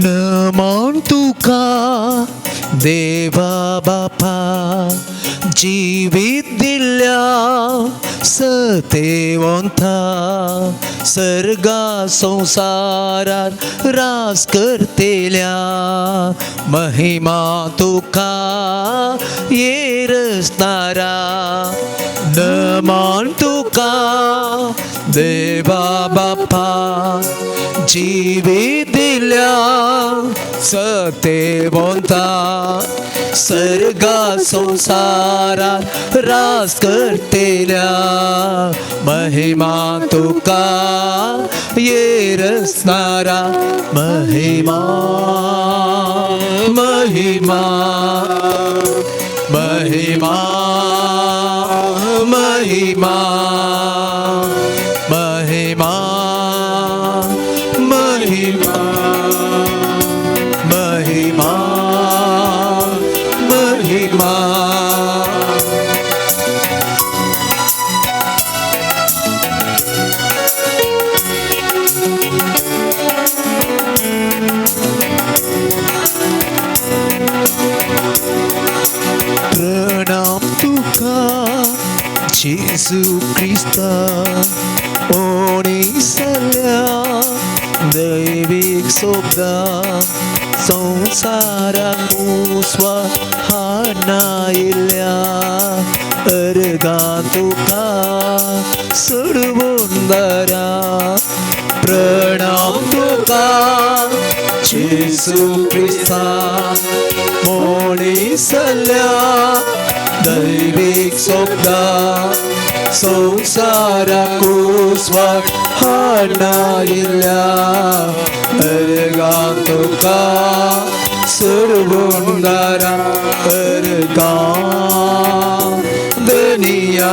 नमन तुका देवा बापा, जीवित दिल्या सतेवंता, सर्गा संसारात रास करतेल्या, महिमा तुका येरसणारा. नमन तुका देवा बापा, जीवित दिल्या सतेवंता, सर्गा संसारात रास करतेल्या, महिमा तुका येरसणारा. महिमा महिमा महिमा महिमा महिमा महिमा महिमा महिमा. प्रणाम तुका जेजू ख्रिस्ता, ओणीसल्या दैविक सोबदा, संसाराक मुसवा हाडनायिल्ल्या, अर्गा तुका सोडवून दरा. प्रणाम तुका जेजू ख्रिस्ता, ओणीसल्या दैविक सोबदा, संसाराक मुसवा हाडनायिल्ल्या, अर्गा तुका सोडवून दरा. अर्गा दुनिया,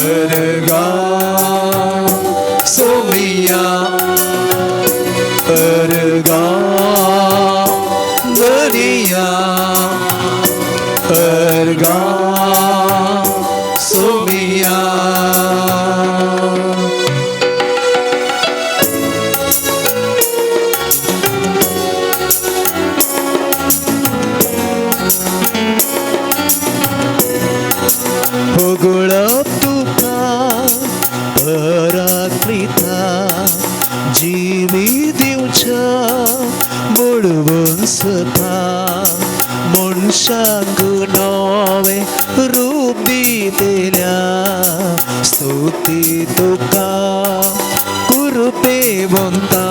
अर्गा सोमिया, अर्गा दुनिया, अर्गा सोमिया. होगळप तुका परात्मिता, जिवी दिवच्या बुडवून सता, मनशाक नवे रूप दिलेल्या, स्तुती तुका कृपेवंता.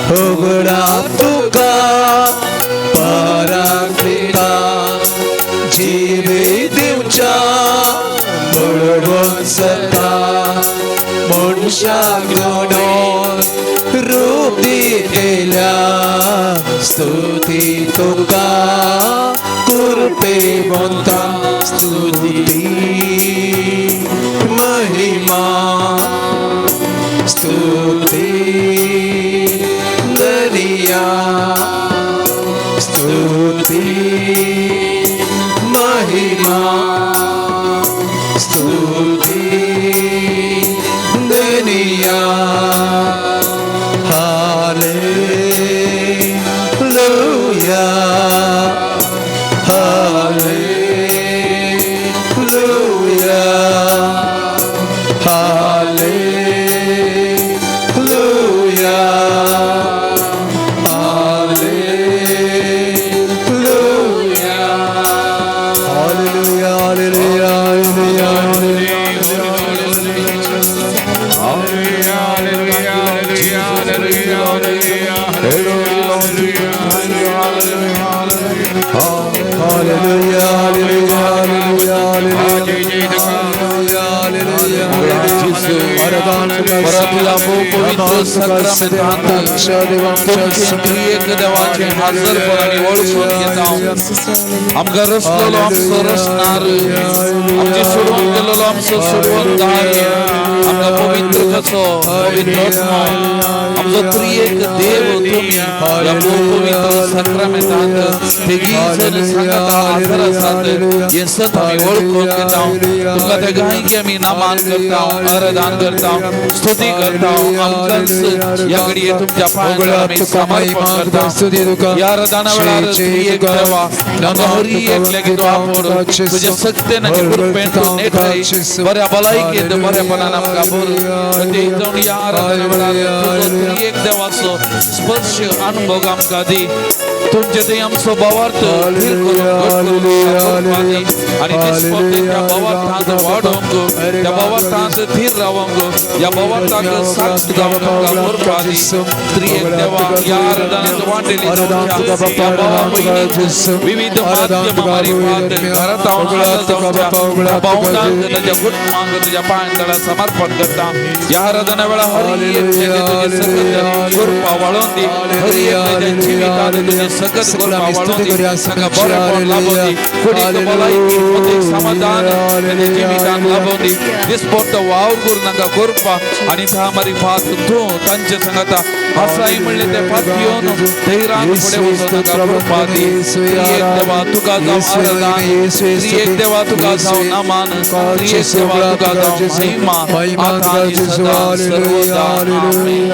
होगळप तुका परात्मिता, जिवी दिवच्या बुडवून सता, मनशाक नवे रूप दिलेल्या, स्तुती तुका कृपेवंता. स्तुती महिमा स्तुती दुनिया, स्तुती महिमा स्तुती दुनिया. Hallelujah hallelujah hallelujah hallelujah hallelujah आमकां रसलेलो आमचो रसणार, आमची सोडवून गेलेलो आमचो सोडवणदार, आमकां पवित्र कसो पवित्र आमचो त्रिएक देव तुम्ही या पवित्र सक्रमेंतांत बेगीन सांगात हाजर आसात. हे सत आमी वळखून घेता, तुमकां ते गायकी आमी नामान करता, आराधना करता, स्तुती करता आमकांच या घडये तुमच्या पायांत आम्ही समर्पण करता या रदाना वेळार त्रिएक देवा आमकां हरी एकल्या की वापर तुझ्या सत्तेन आनी कृपेन तूं नेटय बऱ्या भलायकेन बरेपणान आमकां भर ते जावन या आराधना वेळार तुजो त्रिएक देवाचो स्पर्श अनुभव आमकां दी तुमचे ते आमचो भावार्थ आणि त्या भावार्थांत वाडोवंक त्या भावार्थांत थीर रावंक या भावार्थांत साथ जावंक आमकां करपा दी त्रिएक देवा या आराधनांत वांटेली जावच्या भावा भयणींक विविध माध्यमांवरी घरांत जावच्या भावंडांक ताच्या कुटुंबांक तुज्या पांयां तळा समर्पण करता या आराधना वेळा हरी एकल्याचे तुजे सकत कृपा वाळोवन दी हरी एकल्याच्या जिवितांत तुजे सकत कृपा वाळोवन दी ताका बरेपण लाभोवन दी कुडीक भलायकी मदीक समाधान ताच्या जिवितांत लाभोवन दी दिसपट्ट वावर करून तांकां कृपा आनी थामारी फात तूं तांचे सांगता आसाय म्हणले ते फात घेवन धैर्यान फुडें वचून तांकां कृपा दी त्रिएक देवा तुका जावं आराधना त्रिएक देवा तुका जावं नमन त्रिएक देवा तुका जावं महिमा आता आनी सदा सर्वदा आमेन.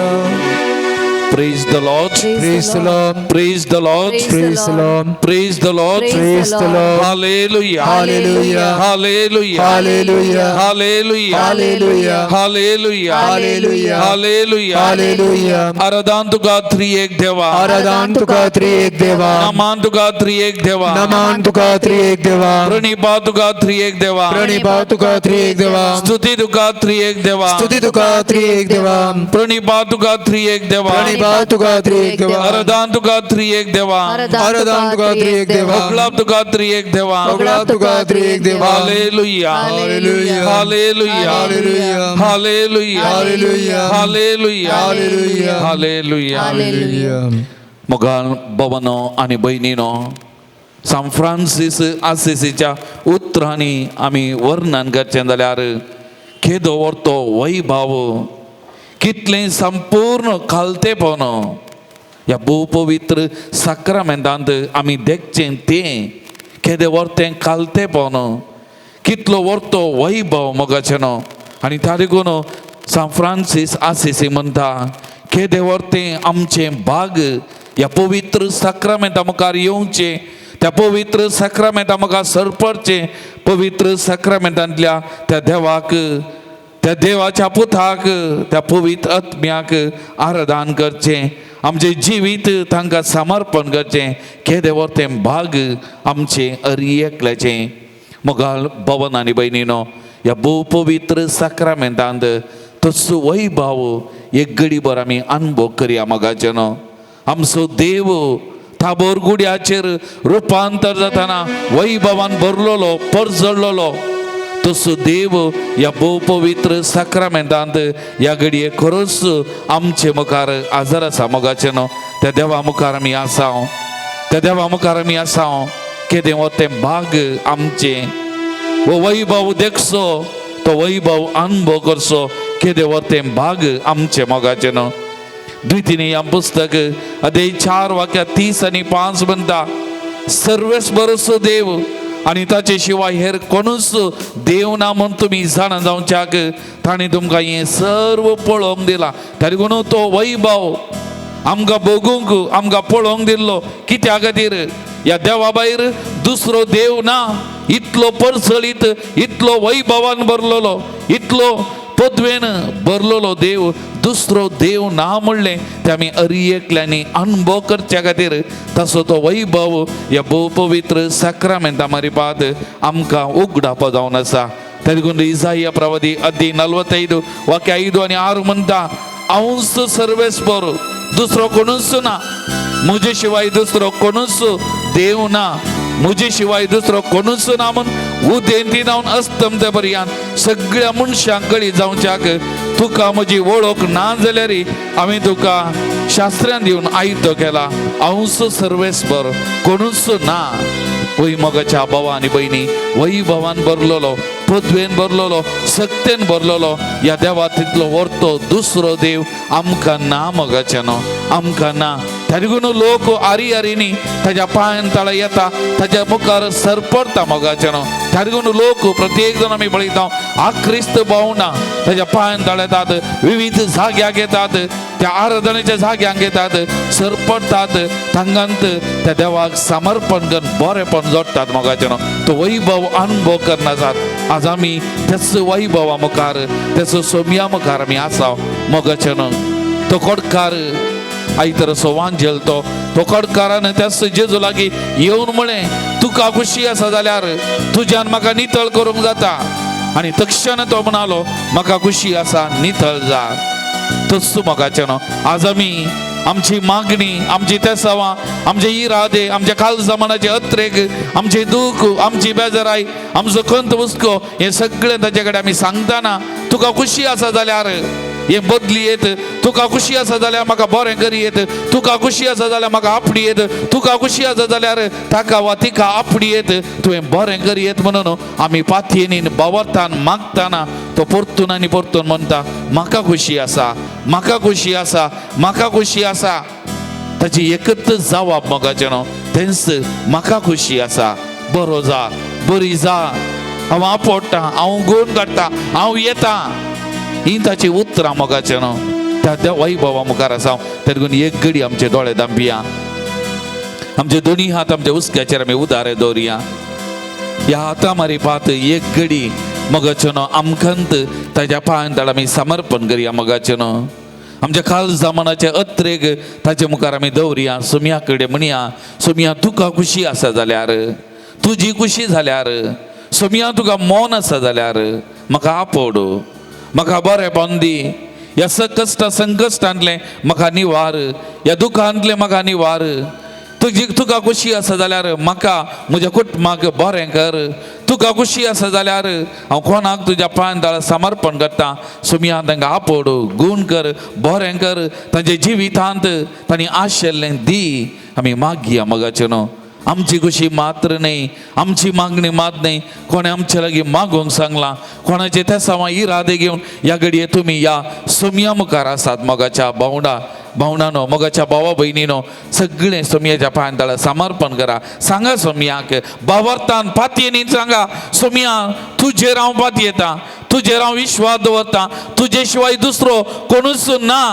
Praise the Lord. Praise the Lord. Praise the Lord. Praise the Lord. Praise the Lord. Praise the Lord. Hallelujah. Hallelujah. Hallelujah. Hallelujah. Hallelujah. Hallelujah. Hallelujah. Hallelujah. Hallelujah. Hallelujah. आराधन तुका त्रिएक देवा. आराधन तुका त्रिएक देवा. नमन तुका त्रिएक देवा. नमन तुका त्रिएक देवा. प्रणिपा तुका त्रिएक देवा. प्रणिपा तुका त्रिएक देवा. स्तुति तुका त्रिएक देवा. स्तुति तुका त्रिएक देवा. प्रणिपा तुका त्रिएक देवा. प्रणिपा तुका त्रिएक देवा. आराधन तुका त्रिएक देवा. आराधन तुका त्रिएक देवा. अगलाब तुका त्रिएक देवा. अगलाब तुका त्रिएक देवा. Hallelujah. Hallelujah. Hallelujah. Hallelujah. Hallelujah. Hallelujah. Hallelujah. Hallelujah. Hallelujah. Hallelujah. मोगाळ भवनो आणि बहिणीनो सान फ्रांसीस आसिसीच्या उतरांनी आमी वर्णन करचें जाल्यार केदो व्हरतो वैभव कितलें संपूर्ण खालतेपण ह्या भूपवित्र साक्रामेंतांत आमी देखचें तें केदें व्हरतें खालतेपण कितलो व्हरतो वैभव मोगाचें न्हू आनी तारीखून सान फ्रांसीस आसिसी म्हणटा केदें व्हरतें आमचें भाग ह्या पवित्र साक्रामेंता मुखार येवचें त्या पवित्र साक्रामेंता मुखार सरपडचें पवित्र साक्रामेंतांतल्या त्या देवाक त्या देवाच्या पुताक त्या पवित्र आत्म्याक आराधन करचें आमचें जिवीत तांकां समर्पण करचें केदें व्हरतें भाग आमचें हरी एकल्याचें मोगाल भवन आनी भयणीनो ह्या भूपवित्र साक्रामेंतांत तसो वैभव एक घडीभर आमी अनुभव करया मोगाचें न्हू आमचो देव ताबोर गुड्याचेर रुपांतर जाताना वैभवान भरलेलो परजळ्ळलो तसो देव ह्या भूपवित्र साक्रामेंतांत ह्या घडये खरोच आमचे मुखार आजार आसा मोगाचें न्हू त्या देवा मुखार आमी आसाव त्या देवा मुखार आमी आसाव केदें व्हरतें भाग आमचें वो वैभव देखचो तो वैभव अनुभव करचो केदें व्हरतें भाग आमचें मोगाचें न्हू द्वितीय पुस्तक अध्याय 4 वाक्य 30 आणि 5 म्हणटा सर्वेस बरोसो देव आनी ताचे शिवाय हेर कोणूच देव ना म्हूण तुमी जाणा जावच्याक ताणें तुमकां हें सर्व पळोवंक दिलां तारीखून तो वैभव आमकां बगूंक आमकां पळोवंक दिल्लो कित्या खातीर ह्या देवा भायर दुसरो देव ना इतलो परसळीत इतलो वैभवान भरलेलो इतलो पदवेन भरलेलो देव दुसरो देव ना म्हणलें तें आमी हरी एकल्यांनी अनुभव करच्या खातीर तसो तो वैभव ह्या भूपवित्र साक्रामेंता मारिपात आमकां उगडावपा जावन आसा तातूंत इसाया प्रवादी अध्याय 45 वाक्य 5 आनी 6 म्हणटा हांवूच सर्वेस्पर दुसरो कोणूच ना म्हजे शिवाय दुसरो कोणूच देव ना म्हजे शिवाय दुसरो कोणूच ना म्हूण उदेंती जावन अस्तम ते पर्यंत सगळ्या मनशांक कळी जावच्याक तुका म्हजी वळख ना जाल्यार हांवें तुका शास्त्रांत दिवन आयतो केला हांवूच सर्वेस्पर कोणूच ना वैमगाच्या भावा आनी भयणी वैभवान भरलेलो पदवेन भरलेलो सक्तेन भरलेलो ह्या देवा तितलो व्हरतो दुसरो देव आमकां ना मोगाचेनो आमकां ना तरीगून लोक आरी आरीनी ताच्या पांयान तळा येता ताच्या मुखार सरपडटा मोगाचेनो तरीगून लोक प्रत्येक जण आमी पळयता आ क्रिस्त भोंवना ताच्या पांयान तळा येतात विविध जाग्याक येतात त्या आराधनेच्या जाग्यांक येतात सरपडतात तांगांत त्या देवाक समर्पण करून बरेपण जोडटात मोगाचेनो तो वैभव अनुभव करनात आज आमी त्याच वैभवा मुखार त्याचो सोम्या मुखार आमी आसा मोगाचेनो तो कोडकार आयतर असो वांजेल तो कोडकारान त्याच जेजू लागीं येवन म्हळें तुका खुशी आसा जाल्यार तुज्यान म्हाका नितळ करूंक जाता आनी तक्षण तो म्हणालो म्हाका खुशी आसा नितळ जा तस मोगाचेनो आज आमी आमची मागणी आमची तेसावां आमचे इरादे आमच्या काल जमानाचे अत्रेक आमचे दूख आमची बेजाराई आमचो खंत हुस्को हे सगळें ताचे कडेन आमी सांगतना तुका खुशी आसा जाल्यार हे बदली येत तुका खुशी आसा जाल्यार म्हाका बरें करी येत तुका खुशी आसा जाल्यार म्हाका आपडी येत तुका खुशी आसा जाल्यार ताका वा तिका आपडी येत तुवें बरें करी येत म्हणून आमी पातयेनीन बावरतान मागतना तो परतून आनी परतून म्हणटा म्हाका खुशी आसा म्हाका खुशी आसा म्हाका खुशी आसा ताची एकच जबाब मोगाचेनो तेंच म्हाका खुशी आसा बरो जा बरी जा हांव आपडटा हांव गुण काडटा हांव येता ही ताची उतरां मोगाचेनो त्या वैभवा मुखार आसा तेगून एक घडी आमचे दोळे दांबिया आमचे दोनी हात आमच्या उस्क्याचेर आमी उदारे दवरया ह्या हाता मारी पात एक घडी मोगाचेनो आमकांत ताच्या पांयान तळ आमी समर्पण करया मोगाचेनो आमच्या काल जमानाचे अत्रेक ताचे मुखार आमी दवरया सोम्या कडेन म्हणया सोम्या तुका खुशी आसा जाल्यार तुजी खुशी जाल्यार सोम्या तुका मौन आसा जाल्यार म्हाका आपड म्हाका बरेंपण दी ह्या कश्टा संकश्टांतले म्हाका निवार ह्या दुखांतले म्हाका निवार तुका खुशी आसा जाल्यार म्हाका म्हज्या कुटुंबाक बरें कर तुका खुशी आसा जाल्यार हांव कोणाक तुज्या पांयान तळ समर्पण करता सोम्या तांकां आपड गूण कर बरें कर तांच्या जिवितांत तांणी आशिल्लें दी आमी मागया मोगाचेनो आमची खुशी मात्र नाही आमची मागणी मात नाही कोणे आमच्या लागीं मागोंक सांगला कोणाचे तेसावां इरादे घेवन ह्या घडये तुमी या सोम्या मुखार आसात मोगाच्या भावंडानो मोगाच्या भावा भयणीनो सगळें सोम्याच्या पांयान तळ समर्पण करा सांगा सोम्याक बावरतान पातयेनीन सांगा सोम्या तुजेर हांव पातयेता तुजेर हांव विश्वास दवरता तुजे शिवाय दुसरो कोणूच ना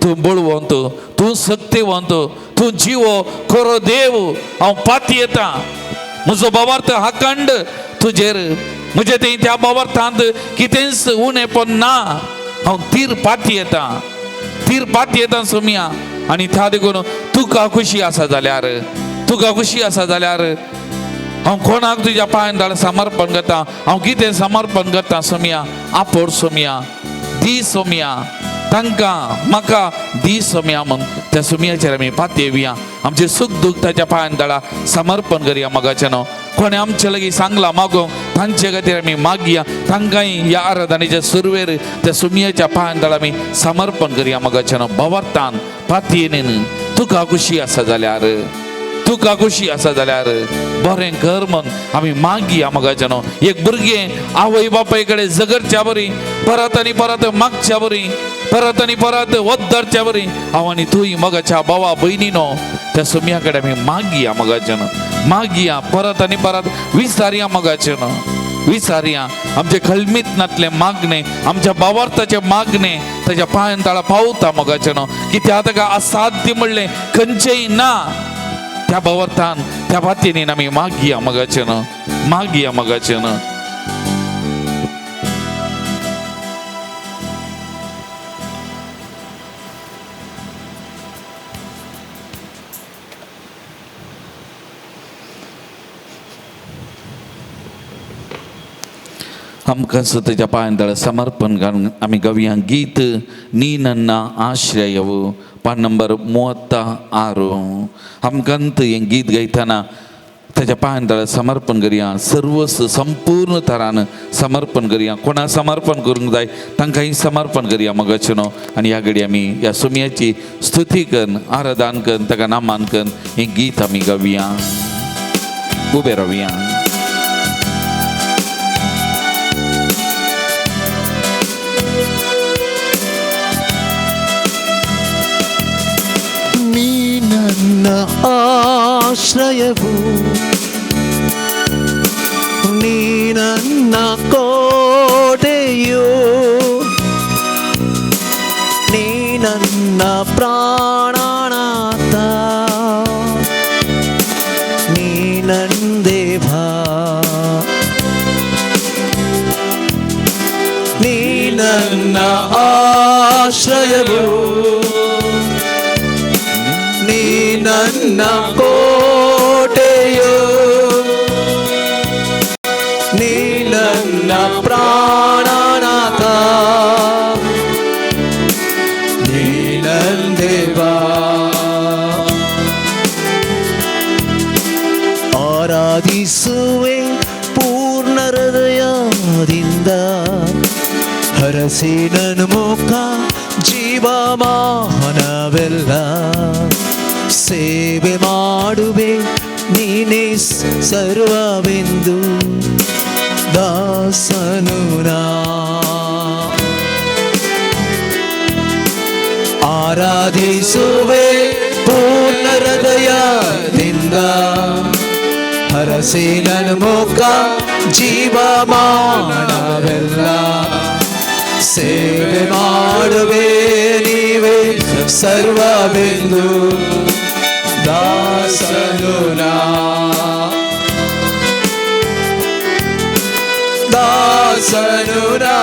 तूं बळवंत तूं सत्यवंत तूं जिवो खरो देव हांव पातयेता म्हजो बावार्थ हाकंड तुजेर म्हजे थंय त्या बावार्थांत कितेंच उणेपण ना हांव तीर पातयेता सोम्या आनी त्या देखून तुका खुशी आसा जाल्यार हांव कोणाक तुज्या पांयान तळ समर्पण करता हांव कितें समर्पण करता सोम्या आपड सोम्या दी सोम्या तांकां म्हाका दी सोम्या म्हूण त्या सोम्याचेर आमी पातयेवया आमचे सुख दूख ताच्या पांयान तळा समर्पण करया मोगाचेनो कोणे आमचे लागीं सांगला मागोंक तांचे खातीर आमी मागया तांकांय ह्या आराधनेच्या सुरवेर त्या सोम्याच्या पांयान तळ आमी समर्पण करया मोगाचेनो बावरतान पातयेनीन तुका खुशी आसा जाल्यार बरें कर म्हण आमी मागया मोगाचेनो एक भुरगें आवय बापाय कडेन झगडच्या बरी परत आनी परत मागच्या बरी परत आनी परत वद्दरच्या बरी हांव आनी तुय मोगाच्या भावा भयणीनो त्या सोम्या कडेन आमी मागया मोगाचेनो मागया परत आनी परत विचारया मोगाचेनो विचारया आमचे कल्मितनातले मागणे आमच्या बावार्थाचे मागणे ताच्या पांयान तळा पावता मोगाचेनो कित्याक ताका असाध्य म्हणलें खंयचेय ना त्या बावर्थान त्या पातयेनीन आमी मागया मोगाचेनो आमकां स्वताच्या पांयान तळ समर्पण घालून आमी गावया गीत नी नन्ना आश्रयವು पान नंबर 36 आमकांत हें गीत गायतना ताच्या पांयान तळ समर्पण करया सर्वस्व संपूर्ण तरान समर्पण करया कोणा समर्पण करूंक जाय तांकांय समर्पण करया मोगाचेनो आनी ह्या घडी आमी ह्या सोम्याची स्तुती करून आराधन करून ताका नामान करून हें गीत आमी गावया उबे रावया ಆಶ್ರಯವು, ನೀ ನನ್ನ ಕೋಟೆಯು, ನೀ ನನ್ನ ಪ್ರಾಣನಾಥ, ನೀ ನನ್ನ ದೇವ, ನೀ ನನ್ನ ಆಶ್ರಯವು, ನೀ ನನ್ನ ಕೋಟೆಯು, ನೀ ನನ್ನ ಪ್ರಾಣನಾಥ, ನೀ ನನ್ನ ದೇವ. ಆರಾಧಿಸುವೆ ಪೂರ್ಣ ಹೃದಯದಿಂದ, ಹರಸಿ ನನ್ನ ಮುಖ ಜೀವಮಾನವೆಲ್ಲ, ಸೇವೆ ಮಾಡುವೆ ನೀನೇ ಸರ್ವವೆಂದು, ದಾಸನು ನಾ. ಆರಾಧಿಸುವೆ ಪೂರ್ಣ ಹೃದಯದಿಂದ, ಹರಸಿ ನನ್ನ ಮುಖ ಜೀವಮಾನವೆಲ್ಲ, ಸೇವೆ ಮಾಡುವೆ ನೀವೇ ಸರ್ವವೆಂದು, ದಾಸನು ನಾ. ದಾಸನು ನಾ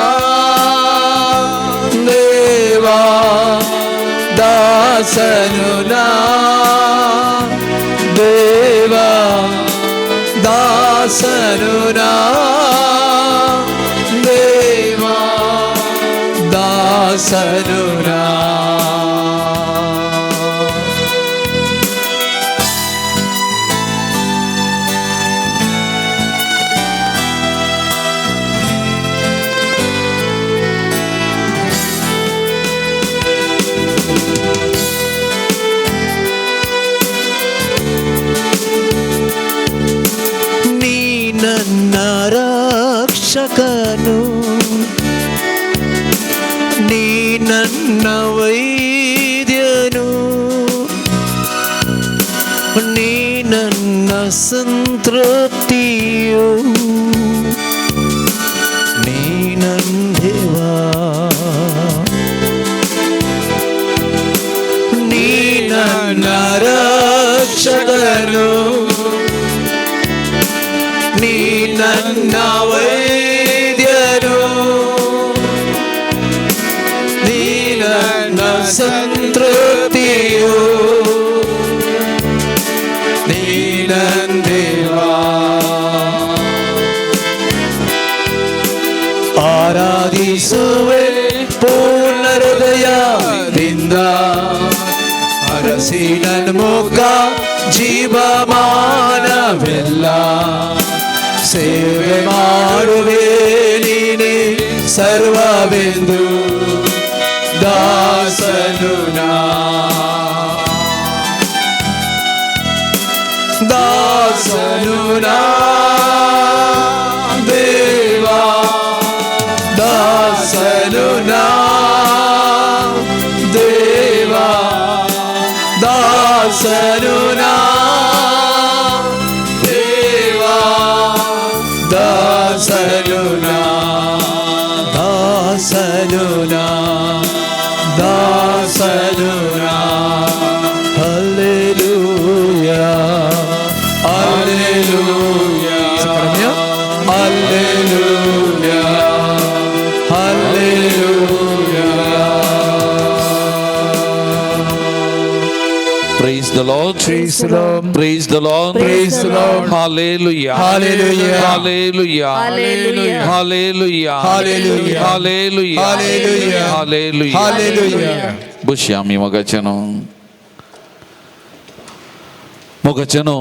ದೇವಾ, ದಾಸನು ನಾ ದೇವಾ, ದಾಸನು ನಾ ದೇವಾ, ದಾಸನು ನಾ. ನೀ ನನ್ನ ರಕ್ಷಕನು, ನೀ ನನ್ನ ವೈದ್ಯನು, ನೀ ನನ್ನ ಸಂತೃಪ್ತಿಯು, ನೀ ನನ್ನ ದೇವ, ನೀ ನನ್ನ ರಕ್ಷಕನು, ನೀ ನನ್ನ ವೈದ್ಯನು, ನೀ ನನ್ನ ಸಂತೃಪ್ತಿಯು, ನೀ ನನ್ನ ದೇವ. ಆರಾಧಿಸುವೆ ಪೂರ್ಣ ಹೃದಯದಿಂದ, ಹರಸಿ ನನ್ನ ಮುಖ ಜೀವಮಾನವೆಲ್ಲ, ಸೇವೆ ಮಾಡುವೆ ನೀನೇ ಸರ್ವವೆಂದು, ದಾಸನು ನಾ. ದಾಸನು ನಾ ದೇವಾ, ದಾಸನು ನಾ ದೇವಾ, ದಾಸನು ನಾ ದೇವಾ, ದಾಸನು ನಾ, ದಾಸನು ನಾ, ದಾಸನು ನಾ. Hallelujah, hallelujah, hallelujah, hallelujah. Praise the Lord. Praise the Lord. Praise the Lord. Praise the Lord. Hallelujah. Hallelujah. Hallelujah. Hallelujah. Hallelujah. Hallelujah. Hallelujah. Hallelujah. Hallelujah. Hallelujah. Bushyami magachano. मोगचनो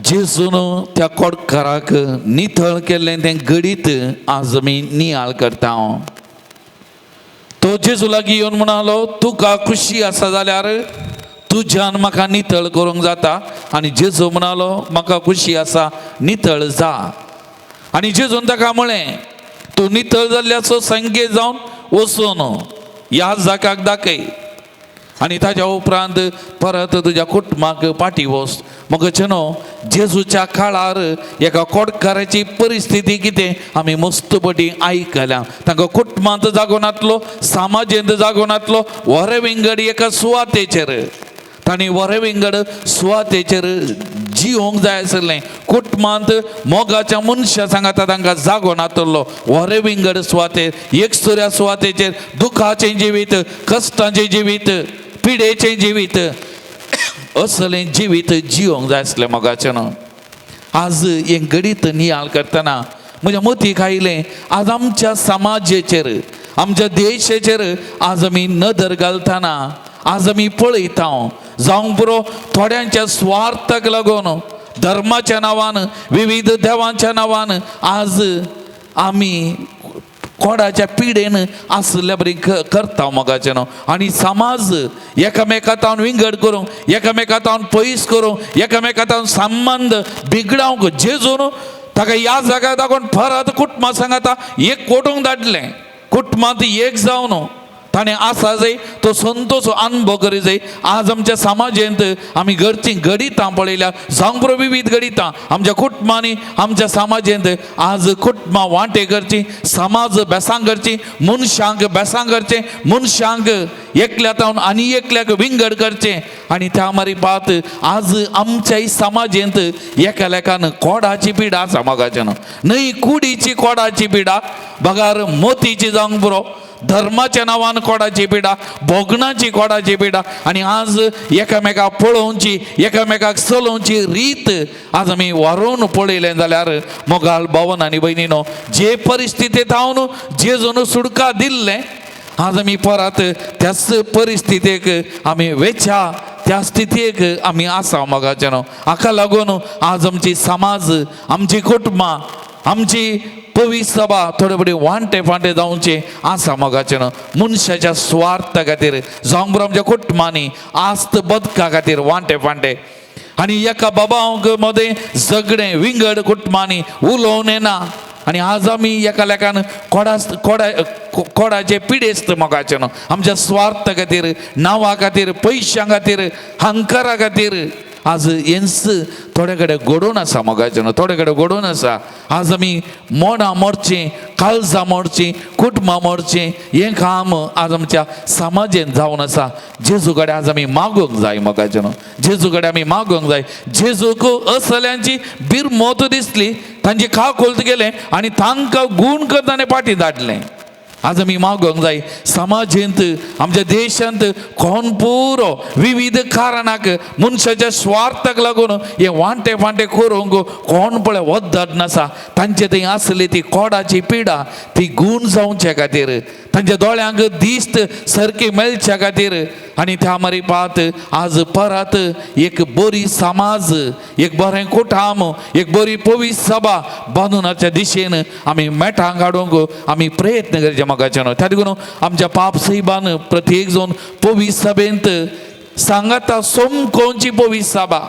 जेसून त्या कोडकाराक नितळ केल्लें तें गडीत आज आमी नियाळ करता. तो जेजू लागीं येवन म्हणालो, तुका खुशी आसा जाल्यार तुज्यान म्हाका नितळ करूंक जाता. आनी जेजू म्हणालो, म्हाका खुशी आसा, नितळ जा. आनी जेजून ताका म्हळें, तूं नितळ जाल्ल्याचो संकेत जावन वचून ह्या जाकाक दाखय. आणि ताज्या उपरांत परत तुज्या कुटुंबाक पाठीवोस मग चनो जेजूच्या काळार एका कोडकाराची परिस्थिती कितें आमी मस्तपटी आयकल्या तांकां कुटुंबांत जागोनातलो समाजेंत जागोनातलो वरे विंगड एका सुवातेचेर तांणी वरे विंगड सुवातेचेर जिवंक जाय आसलें कुटुंबांत मोगाच्या मनशा सांगाता तांकां जागो नातलो वरे विंगड सुवातेर एकसुऱ्या सुवातेचेर दुखाचें जिवीत कश्टाचें जिवीत पिडेचें जिवीत असलें जिवीत जिवंक जाय आसलें मोगाचें न्हू आज हें गडीत नियाळ करतना म्हज्या मतीक आयलें आज आमच्या समाजाचेर आमच्या देशाचेर आज आमी नदर घालतना आज आमी पळयता जावंक पुरो थोड्यांच्या स्वार्थाक लागून धर्माच्या नांवान विविध देवांच्या नांवान आज आमी कोणाच्या पिडेन आसल्या बरी करता मोगाचें न्हू आनी समाज एकामेकांतावन विंगड करूं एकामेकांतावन पयस करूं एकामेकांतावन संबंद बिगडावंक जेजून ताका ह्या जाग्यार दाखोवन परत कुटुंबा सांगाता एक कोटूंक धाडलें कुटुंबांत एक जावन ताणें आसा जाय तो संतोश अनुभव करी जाय आज आमच्या समाजेंत आमी घरचीं गडितां पळयल्या जावंक पुरो विविध गडितां आमच्या कुटुंबांनी आमच्या समाजेंत आज कुटुंबां वांटे करची समाज बेसांग करची मनशांक बेसांग करचें मनशांक एकल्यातावन आनी एकल्याक विंगड करचें आनी त्या मारी पात आज आमच्याय समाजेंत एकालेकान कोडाची पिडा आसा मोगाचें न्हय कुडीची कोडाची पिडा बगार मोतीची जावंक पुरो धर्माच्या नांवान कोडाची पिडा भोगणाची कोडाची पिडा आनी आज एकामेकाक पळोवची एकामेकाक चलोवची रीत आज आमी व्हरून पळयलें जाल्यार मोगाळ भावन आनी भयणीनो जे परिस्थितींत हांव न्हू जेजून सुडका दिल्लें आज आमी परत त्याच परिस्थितीक आमी वेच्या त्या स्थितीक आमी आसा मोगाचें न्हू हाका लागून आज आमची समाज आमची कुटुंबां आमची पवित्र सभा थोडे बडे वांटे फांटे जावचे आसा मोगाचें न्हू मनशाच्या स्वार्था खातीर जावंक बरो आमच्या कुटुंबांनी आस्त बदका खातीर वांटे फांटे आनी एका बाबांक मदें झगडें विंगड कुटुंबांनी उलोवन येना आनी आज आमी एकालेकान कोडाचे पिडेस्त मोगाचें न्हू आमच्या स्वार्था खातीर नांवा खातीर पयशां खातीर हंकारा खातीर आज हेंच थोडे कडेन घडोवन आसा मोगाचें न्हू थोडे कडेन घडोवन आसा आज आमी मोडां मोडचीं काळजां मोडचीं कुटुंबां मोडचीं हें काम आज आमच्या समाजेंत जावन आसा जेजू कडेन आज आमी मागोवंक जाय मोगाचें न्हू जेजू कडेन आमी मागोवंक जाय जेजूक असल्यांची बिरमोत दिसली तांची काकोलत गेलें आनी तांकां गूण करता ताणें फाटीं धाडलें आज आमी मागोवंक जाय समाजेंत आमच्या देशांत कोण पुरो विविध कारणाक मनशाच्या स्वार्थाक लागून हे वांटे फांटे करूंक कोण पळय वद्दड नासा तांचे थंय आसली ती कोडाची पिडा ती गूण जावचे खातीर तांच्या दोळ्यांक दिस्त सारकी मेळच्या खातीर आनी त्या मारी पात आज परत एक बरी समाज एक बरें कुटाम एक बरी पवित्र सभा बांदूनाच्या दिशेन आमी मेठां काडूंक आमी प्रयत्न करचे मोगाचें न्हू त्या देखून आमच्या पाप साहिबान प्रत्येक जण पवित्र सभेंत सांगाता सोमकोवची पवित्र सभा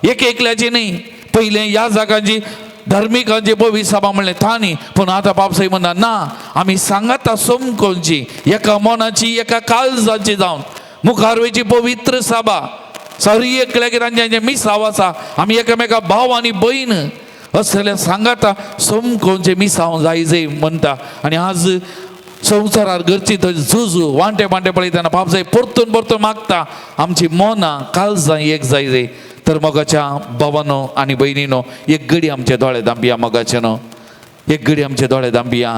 एक एकल्याची न्ही पयलें ह्या जागांची धर्मिकांची पवित्र सभा म्हणलें तांणी पूण आतां पापसाई म्हणटा ना आमी सांगाता सोमकोवची एका मनाची एका काळजाची जावन मुखार वयची पवित्र सभा सरी एकल्याक तांचे मिसाव आसा आमी एकामेका भाव आनी भयण असले सांगाता सोमकोवचे मिसाव जाय म्हणटा आनी आज संवसारार घरची थंय झुजू वांटे वांटे पळयतना पापसाई परतून परतून मागता आमची मोना काळजां एक जाय तर मोगाच्या भावानो आनी भयणीनो एक घडी आमचे दोळे दांबिया मोगाचे न्हू एक घडी आमचे दोळे दांबिया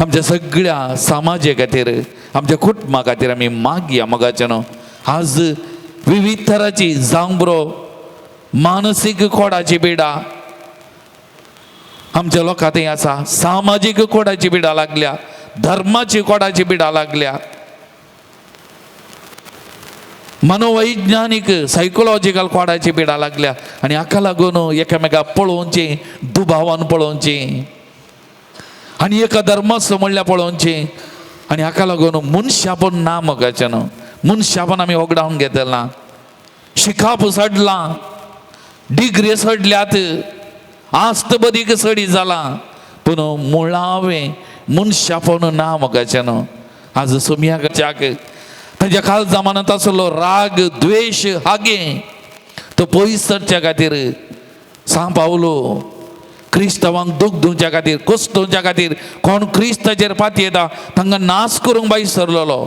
आमच्या सगळ्या समाजा खातीर आमच्या कुटुंबा खातीर आमी मागया मोगाचे न्हू आज विविध तराची जावंक बरो मानसीक कोडाची पिडा आमच्या लोकां थंय आसा सामाजीक कोडाची पिडा लागल्या धर्माची कोडाची पिडा लागल्या मनोवैज्ञानीक सायकोलॉजिकल कोडाची पिडा लागल्या आनी हाका लागून एकामेकाक पळोवची दुबावान पळोवची आनी एका धर्मस्थ म्हणल्यार पळोवची आनी हाका लागून मनशापण ना मोगाचें न्हू मनशापण आमी वगडावन घेतला शिकाप सडलां डिग्री सडल्यात आस्त बदीक सडी जाला पूण मुळावें मनशापण ना मोगाचें न्हू आज सोमयाच्याक ताच्या काल जमान्यांत आसलो राग द्वेष हागे तो पयस करच्या खातीर सांग पावलो क्रिस्तांवांक दूख दिवच्या खातीर कोसतोवच्या खातीर कोण क्रिस्ताचेर फाटी येता तांकां नाश करूंक भायर सरलेलो.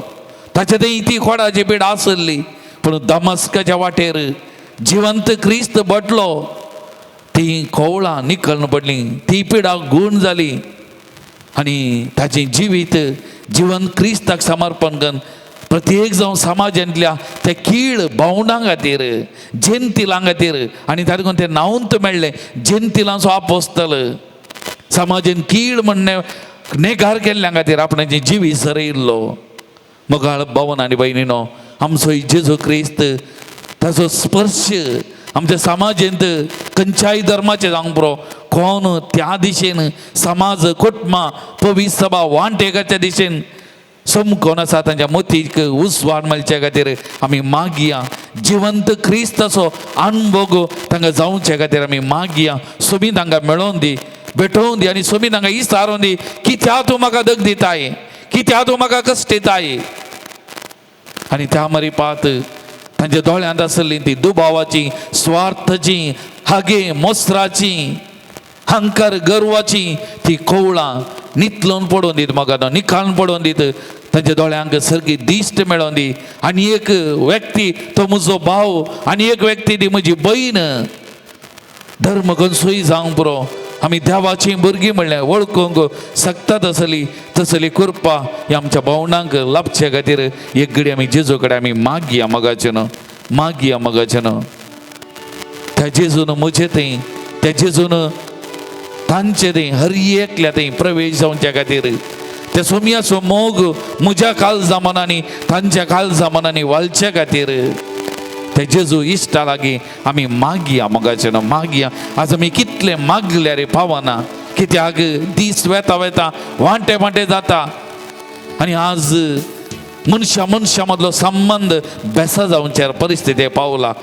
ताचे थंय ती खोडाची पीड आसली पूण दमस्काच्या वाटेर जिवंत क्रिस्त बटलो ती कोवळां निकळून पडली ती पिडा गूण जाली आनी ताचें जिवीत जिवंत क्रिस्ताक समर्पण करून प्रत्येक जावन समाजांतल्या त्या कीळ भावंडां खातीर जेंतिलां खातीर आनी तातूंत तें नांवूच मेळ्ळें जेंतिलांचो आपोस्तल. समाजान कीळ म्हणणे नेगार केल्ल्या खातीर आपणाचें जिवीत सरयल्लो. मोगाळ भावन आनी भयणीनो आमचो जेजू क्रिस्त ताचो स्पर्श आमच्या समाजांत खंयच्याय धर्माचे जावंक पुरो कोण त्या दिशेन समाज कुटुंबां पवित्र सभा वांटेकाच्या दिशेन समकोन आसा तांच्या मतीक उजवाड मेळच्या खातीर आमी मागया. जिवंत क्रिस्ताचो अनुभव तांकां जावचे खातीर आमी मागया. सोबी तांकां मेळोवन दी भेटोवन दी आनी सोबी तांकां इस्तारोवन दी कित्या तूं म्हाका दग दिताय कित्या तूं म्हाका कश्ट दिताय. आनी त्या मरीपात तांच्या दोळ्यांत आसली ती दुबावाची स्वार्थाची हागे मोसराची हंकार गर्वाची ती कोवळां नितलोवन पडोवन दीत म्हाका निखाळून पडोवन दीत तांच्या दोळ्यांक सारकी दिश्ट मेळोवन दी. आनी एक व्यक्ती तो म्हजो भाव आनी एक व्यक्ती ती म्हजी भयण धर्म खंयचोय जावंक पुरो आमी देवाची भुरगीं म्हणलें वळखूंक शकतात तसली कृपा ही आमच्या भावंडांक लाभचे खातीर एक घडी आमी जेजू कडेन आमी मागया मोगाचें. त्या जेजून म्हजे थंय त्या जेजून तांचे थंय हर एकल्या थंय प्रवेश जावच्या खातीर त्या सोमयाचो मोग म्हज्या काल जमान्यांनी तांच्या काल जमान्यांनी वालच्या खातीर ते जेजू इश्टा लागीं आमी मागया मागया. आज आमी कितले मागले रे पावना कित्याक दीस वेता वांटे जाता आनी आज मनशा मदलो संबंध बेसा जावचे परिस्थिती पावला.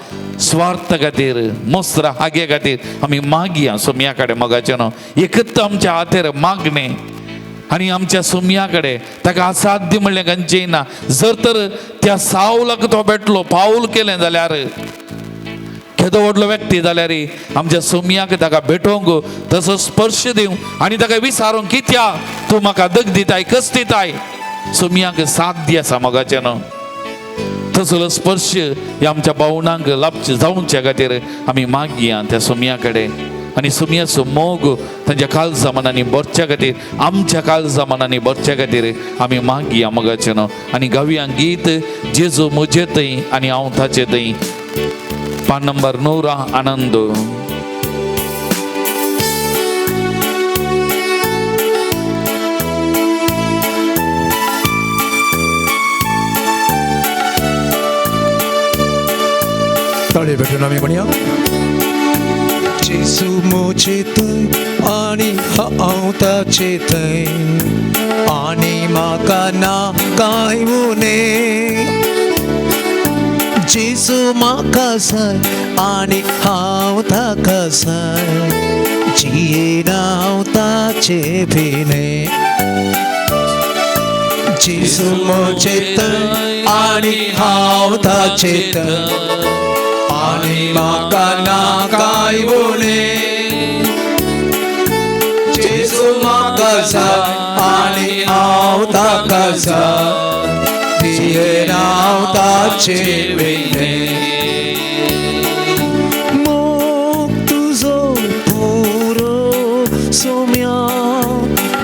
स्वार्थ खातीर मोसरा हागे खातीर आमी मागया सोमया कडेन मोगाचें एकच आमच्या हातेर मागणे आनी आमच्या सोमया कडेन ताका असाध्य म्हणलें खंयचेंय ना. जर तर त्या सावलाक तो भेटलो पावल केलें जाल्यार केदो व्हडलो व्यक्ती जाल्यार आमच्या सोमयाक ताका भेटोवंक तसो स्पर्श दिवंक आनी ताका विचारूंक कित्या तूं म्हाका दग दिताय कस दिताय. सोमयाक साध्य आसा मोगाचें तसलो स्पर्श ह्या आमच्या भावंडांक लाभचे जावचे खातीर आमी मागया त्या सोमया कडेन. आनी सोमयाचो मोग तांच्या काल जमान्यांनी भरच्या खातीर आमच्या काल जमान्यांनी भरच्या खातीर आमी मागया मोगाचें. आनी गावया गीत जेजू म्हजे थंय आनी हांव ताचे थंय पान नंबर 9 आनंद. ताळी भेटून आमी म्हणया जेजू म्हजे थंय आनी हांव ताचे थंय आनी म्हाका ना कांय उणें. जेजू म्हाका जाय आनी हांव ताका जाय जियेन हांव ताचे भिने. जेजू म्हजे थंय आनी हांव ताचे थंय आनी म्हाका ना कांय उणें. जेजू म्हाका जाय आनी हांव ताका जाय जियेन हांव ताचे भिने. मोग तुजो पुरो सोम्या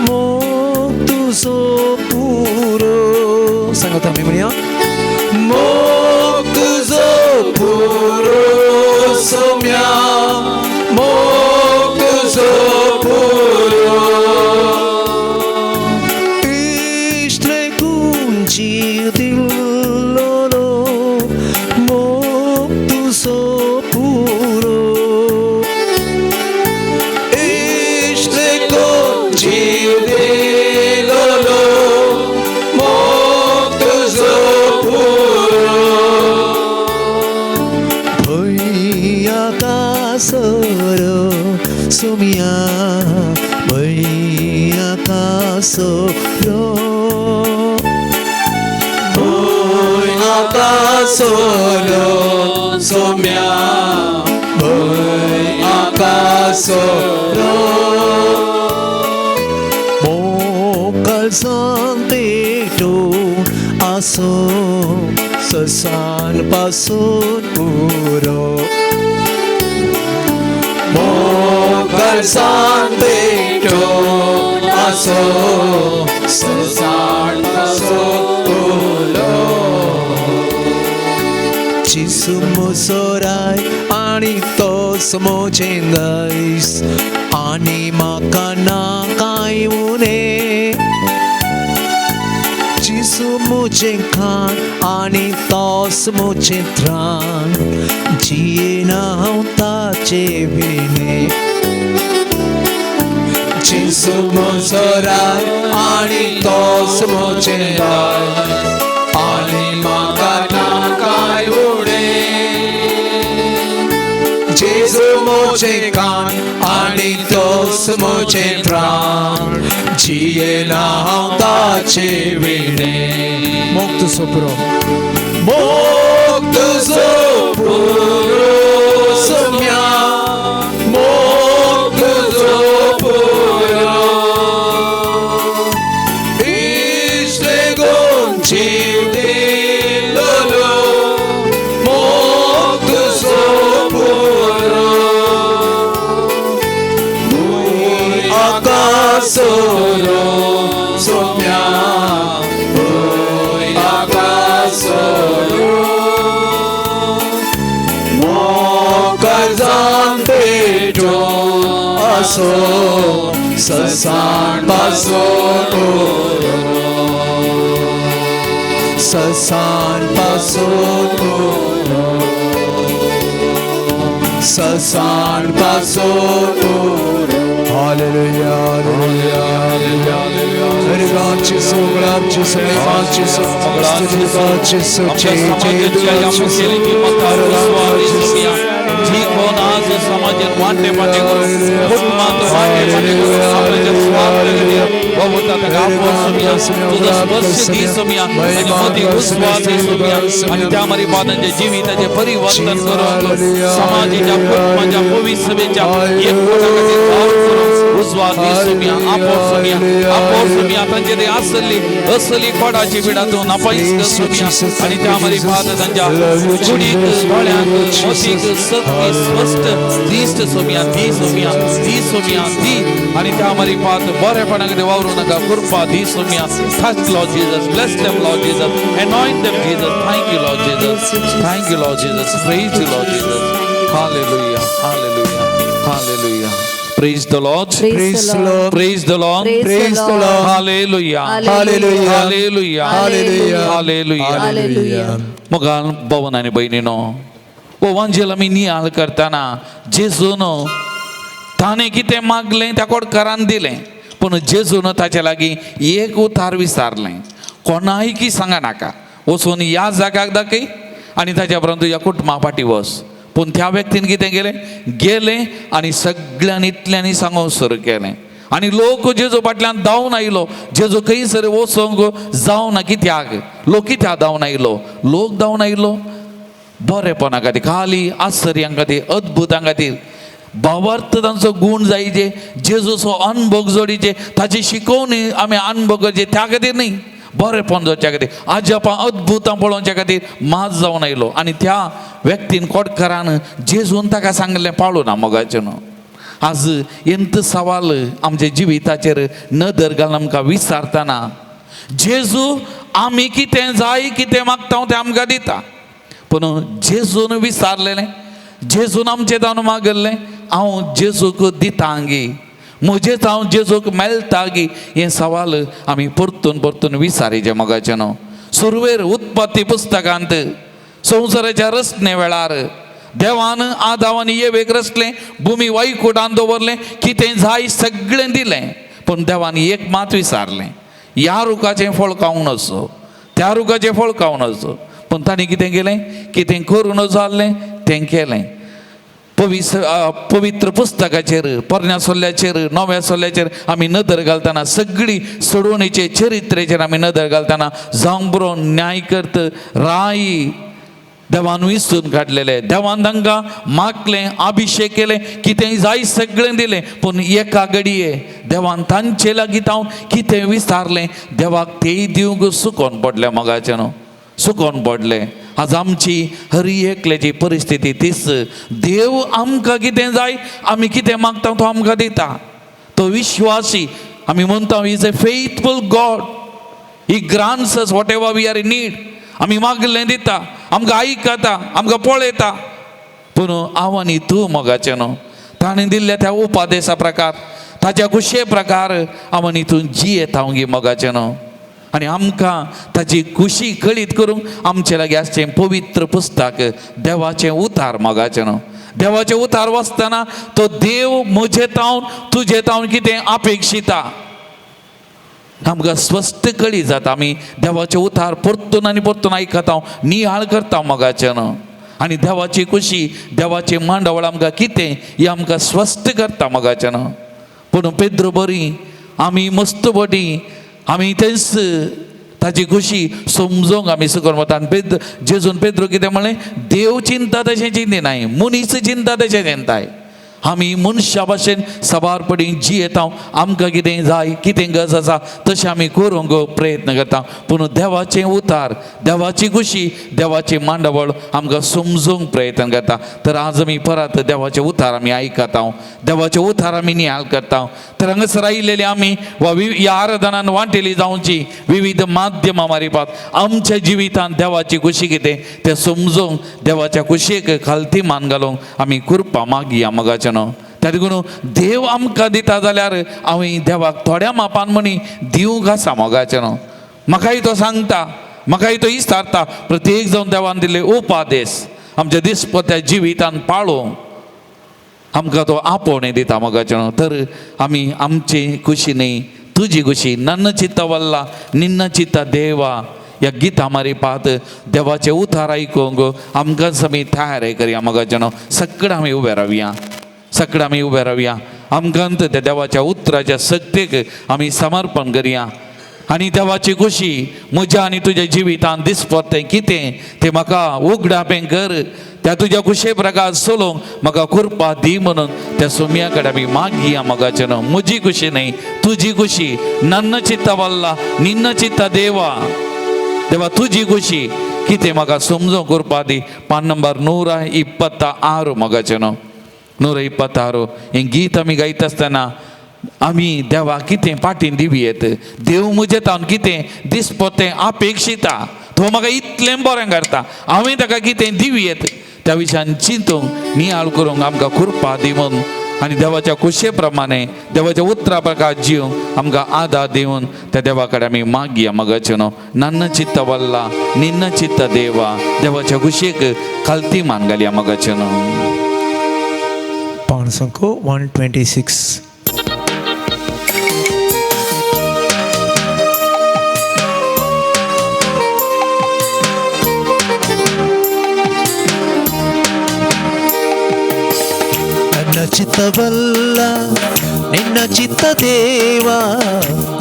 मोग तुजो पुरो सांगता आमी म्हणया मोग तुजो पुरो सोम्या मोग तुजो पुरो. इश्ट लेकून जीव दिल्लो मोग तुजो पुरो. इश्ट लेकून जीव दिल्लो मोग तुजो पुरो. भैया कासरो सोम्या भैया कासरो भैया 아가소로 소명 아가소로 목갈산 대도 아소 서산 바순으로 목갈산 대도 아소 서산 바순으로 Chisumusorai ani tosmo chengais ani makana kaimune Chisumuchengkan ani tosmo chentran Jiena hauta chevine Chisumusorai ani tosmo chengais ani makana kaimune Jesu moje kan ani tos moje pran Jiena hauta chevine 목두 소프로 Moktu sopuro somya Moktu sopuro Ishlegon chivde lolo Moktu sopuro Muy akasoro somya Muy akasoro Mokazan pejo aso Sasan pasoro Sasan pasoro Sasan pasoro 할렐루야 할렐루야 Gracias, gracias, gracias, आणि त्या मरी बादांच्या जीविताचे परिवर्तन करून समाजाच्या कुटुंबाच्या भविष्याच्या एक त्यांचे असली असली खोडाची बिडातून अपयश आणि त्यामध्ये पाहत त्यांच्या गुडीक डोळ्यांत मोतीक सत्य स्पष्ट दिष्ट सोमिया दी सोमिया दी सोमिया दी आणि त्यामध्ये पाहत बरेपणाकडे वावरू नका कृपा दी सोमिया touch Lord Jesus bless them Lord Jesus anoint them Jesus thank you Lord Jesus thank you Lord Jesus praise you Lord Jesus hallelujah hallelujah hallelujah praise the Lord Praise the Lord. praise the Lord Praise the Lord. hallelujah Hallelujah. hallelujah Hallelujah. hallelujah Hallelujah. मग भावन आणि बहिणीनो वो वंजेला मी Niall करताना जेजून ताने कितें मागलें त्या कोडकारान दिलें पूण जेजून ताचे लागीं एक उतार विचारलें कोणाय की सांगा नाका वचून ह्या जागाक दाखय आनी ताच्या उपरांत तुज्या कुटुंबा फाटी वच पूण त्या व्यक्तीन कितें गेलें आनी सगळ्यांनी इतल्यांनी सांगूंक सुरू केलें आनी लोक जेजू फाटल्यान धांवन आयलो जेजू खंयसर वचोंक जावना कित्याक लोक कित्याक धांवन आयलो लोक धांवन आयलो बरेपणा खातीर खाली आश्चर्यां खातीर अद्भुतां खातीर भावार्थ तांचो गूण जायचे जेजूचो अनुभव जोडीचे ताची शिकोवणी आमी अनुभव करचे त्या खातीर न्ही बरेपण जावच्या खातीर आजपा अद्भुतां पळोवच्या खातीर माज जावन आयलो आनी त्या व्यक्तीन कोडकारान जेजून ताका सांगलें पाळू ना मोगाचें न्हू आज ಎಂತ सवाल आमच्या जिविताचेर नदर घालून आमकां विचारतना जेजू आमी कितें जाय कितें मागता तें आमकां दिता पूण जेजून विचारलेलें जेजून आमचें जावन मागल्लें हांव जेजूक दिता गी म्हजेंच हांव जेजूक मेळटा गी हें सवाल आमी परतून परतून विचारीचे मोगाचें न्हू सुरवेर उत्पत्ती पुस्तकांत संवसाराच्या रचने वेळार देवान आदावान येवेक रचलें भुमी वायकुटान दवरलें कितें जाय सगळें दिलें पूण देवान एक मात विचारलें ह्या रुखाचें फळ खावंक नजो त्या रुखाचें फळ खावंक नजो पूण तांणी कितें केलें कितें करून जाल्लें तें केलें पवित्र पुस्तकाचेर पोरण्या सोल्ल्याचेर नव्या सोल्ल्याचेर आमी नदर घालतना सगळी सोडवणीचे चरित्रेचेर आमी नदर घालतना जावंक बरो न्याय करता राई देवान विसरून काडलेले, देवान तांकां मागलें, अभिषेक केलें, कितें जाय सगळें दिलें. पूण एका घडये देवान तांचे लागीं जावन कितें विचारलें, देवाक तेय दिवंक सुकोन पडलें. मोगाचें न्हू, सुकोन पडलें. आज आमची हर एकल्याची परिस्थिती तीच. देव आमकां कितें जाय, आमी कितें मागता तो आमकां दिता. तो विश्वासी. आमी म्हणटा he is a faithful God. He grants us whatever we are in need. आमी मागलें दिता, आमकां आयकता, आमकां पळयता. पूण हांव आनी तूं मोगाचें न्हू, ताणें दिल्ल्या त्या उपादेशा प्रकार, ताच्या कुशे प्रकार हांव आनी तूं जियेता गी मोगाचें न्हू. आनी आमकां ताची खुशी कळीत करूंक आमचे लागीं आसचें पवित्र पुस्तक, देवाचें उतार मोगाचें न्हू. देवाचें उतार वाचतना तो देव म्हजे तावन तुजे तावन कितें अपेक्षिता आमकां स्पश्ट कळी जाता. आमी देवाचे उतार परतून आनी परतून आयकता, नियाळ करता मोगाचें न्हू. आनी देवाची खुशी, देवाचें मांडवळ आमकां कितें हें आमकां स्पश्ट करता मोगाचें न्हू. पूण पेद्र बरी, आमी मस्त बरी, आमी थंयच ताची खुशी समजोवंक आमी सुकोन वता. आनी जेजून पेद्र कितें म्हणलें, देव चिंता तशें चिंतिनाय, मनीस चिंता तशें चिंताय. आमी मनशा भाशेन सबारपणी जियेता, आमकां कितें जाय, कितें गरज आसा तशें आमी करूंक प्रयत्न करता. पूण देवाचें उतार, देवाची खुशी, देवाचें मांडवळ आमकां समजूंक प्रयत्न करता. तर आज आमी परत देवाचें उतार आमी आयकता, देवाचें उतार आमी नियाळ करता. तर हांगासर आयिल्लेली आमी ह्या आराधनान वांटेली जावची विविध माध्यमां मारिपाक आमच्या जिवितांत देवाची खुशी कितें तें समजूंक, देवाच्या खुशयेक खालती मान घालूंक आमी कृपा मागया मोगाचें न्हू. त्या देखून देव आमकां दिता जाल्यार हांवें देवाक थोड्या मापान म्हणी दिवंक आसा मोगाचें न्हू. म्हाकाय तो सांगता, म्हाकाय तो इस्तारता, प्रत्येक जावन देवान दिल्ले उपादेश आमच्या दिसपट्या जिवितांत पाळोवंक आमकां तो आपोवणें दिता मोगाचें न्हू. तर आमी आमची खुशी न्ही, तुजी खुशी, नन्न चित्त वल्ला निन्न चित्त देवा ह्या गितां मारिपाक देवाचें उतार आयकूंक आमकांच आमी तयार करया मोगाचें न्हू. सगळें आमी उबे रावया, सगळें आमी उबे रावया. आमकांत त्या देवाच्या उतराच्या सक्तेक आमी समर्पण करया. आनी देवाची खुशी म्हज्या आनी तुज्या जिवितांत दिसपत तें कितें तें म्हाका उगडापें कर. त्या तुज्या खुशे प्रकार चलोवंक म्हाका कृपा दी म्हणून त्या सुम्या कडेन आमी मागया मोगाचें न्हू. म्हजी खुशी न्ही, तुजी खुशी, नन्न चित्त वल्ला निन्न चित्त देवा. देवा तुजी खुशी कितें म्हाका समजूंक कृपा दी. पान नंबर 126 मोगाचें न्हू. 126 हें गीत आमी गायत आसतना आमी देवा कितें पाटीन दिवयेत. देव म्हजें तावन कितें दिसपतें अपेक्षिता, तो म्हाका इतलें बरें करता, हांवें ताका कितें दिवयेत त्या विशयान चिंतूंक नियाळ करूंक आमकां कृपा दी म्हणून आनी देवाच्या खुशे प्रमाणे देवाच्या उतरा प्रकार जिवंक आमकां आदार दिवन त्या देवा कडेन आमी मागया मोगाचें न्हू. नन्न चित्त वल्ला निन्न चित्त देवा, देवाच्या खुशयेक खालती मान घालया मोगाचें न्हू. पान संख्या 126. ಚಿತ್ತವಲ್ಲ ನಿನ್ನ ಚಿತ್ತ ದೇವ,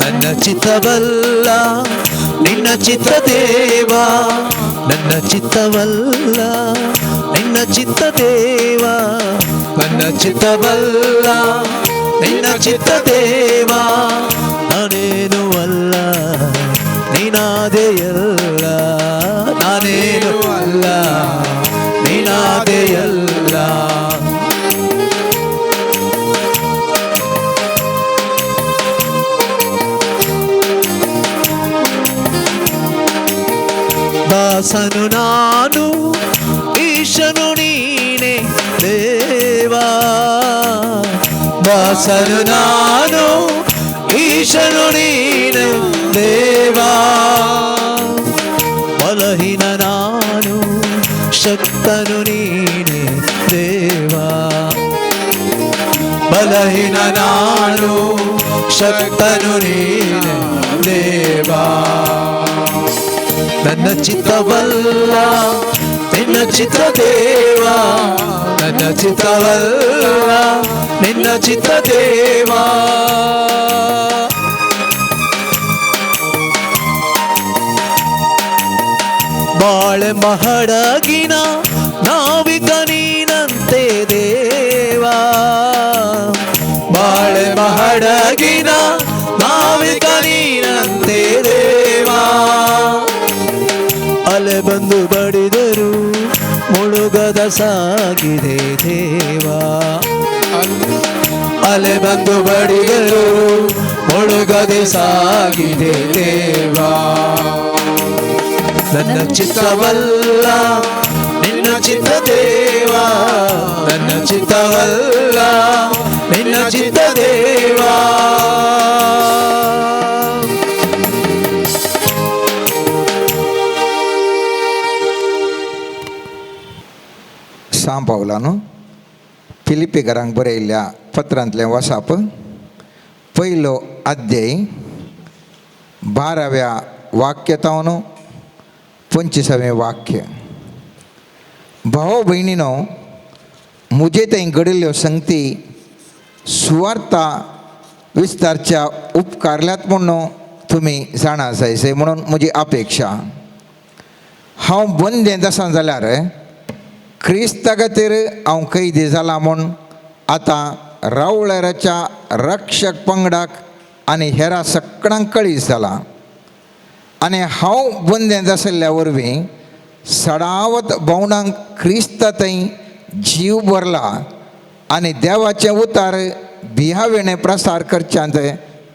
ನನ್ನ ಚಿತ್ತವಲ್ಲ ನಿನ್ನ ಚಿತ್ತ ದೇವ, ನನ್ನ ಚಿತ್ತವಲ್ಲ ನಿನ್ನ ಚಿತ್ತ ದೇವ, ನನ್ನ ಚಿತ್ತವಲ್ಲ ನಿನ್ನ ಚಿತ್ತ ದೇವ. ನಾನೇನು ಅಲ್ಲ ನೀನಾದೆಯಲ್ಲ, ನಾನೇನು ಅಲ್ಲ ನೀನಾದೆಯಲ್ಲ. దాసను నాను ఈశను నీనే దేవా, దాసను నాను ఈశను నీనే దేవా. బలహీన నాను శక్తను నీనే దేవా, బలహీన నాను శక్తను నీనే దేవా. ನನ್ನ ಚಿತ್ತವಲ್ಲ ನಿನ್ನ ಚಿತ್ತ ದೇವ, ನನ್ನ ಚಿತ್ತವಲ್ಲ ನಿನ್ನ ಚಿತ್ತ ದೇವ. ಬಾಳೆ ಮಹಡಗಿನ ನಾವಿಕ ನೀನಂತೆ ದೇವಾ ಬಾಳೆ ಮಹಡಗಿನ ನಾವಿಕ ನೀನಂತೆ ದೇವಾ ಅಲೆ ಬಂದು ಬಡಿದರು ಮುಳುಗದ ಸಾಗಿದೆ ದೇವಾ ಅಲೆ ಬಂದು ಬಡಿದರು ಮುಳುಗದೆ ಸಾಗಿದೆ ದೇವಾ ನನ್ನ ಚಿತ್ತವಲ್ಲ ನಿನ್ನ ಚಿತ್ತ ದೇವಾ ನನ್ನ ಚಿತ್ತವಲ್ಲ ನಿನ್ನ ಚಿತ್ತ ದೇವಾ सांग पावलानो फिलिपिकरांक बरयल्ल्या पत्रांतलें वसाप पयलो अध्याय 12व्या वाक्यतावन 25वें वाक्य. भाव भयणीनो, मुजे थंय घडिल्ल्यो संगती सुवार्ता विस्तारच्या उपकारल्यात म्हणून तुमी जाणा जायसे म्हणून म्हजी अपेक्षा. हांव बंदें आसा जाल्यार क्रिस्ता खातीर हांव कैदी जाला म्हूण आतां रावळेराच्या रक्षक पंगडाक आनी हेरां सगळ्यांक कळीस जाला. आनी हांव बंदें आशिल्ल्या वरवीं सडावत भोंवडांक क्रिस्ता थंय जीव भरला आनी देवाचें उतार भियावेणें प्रसार करच्यांत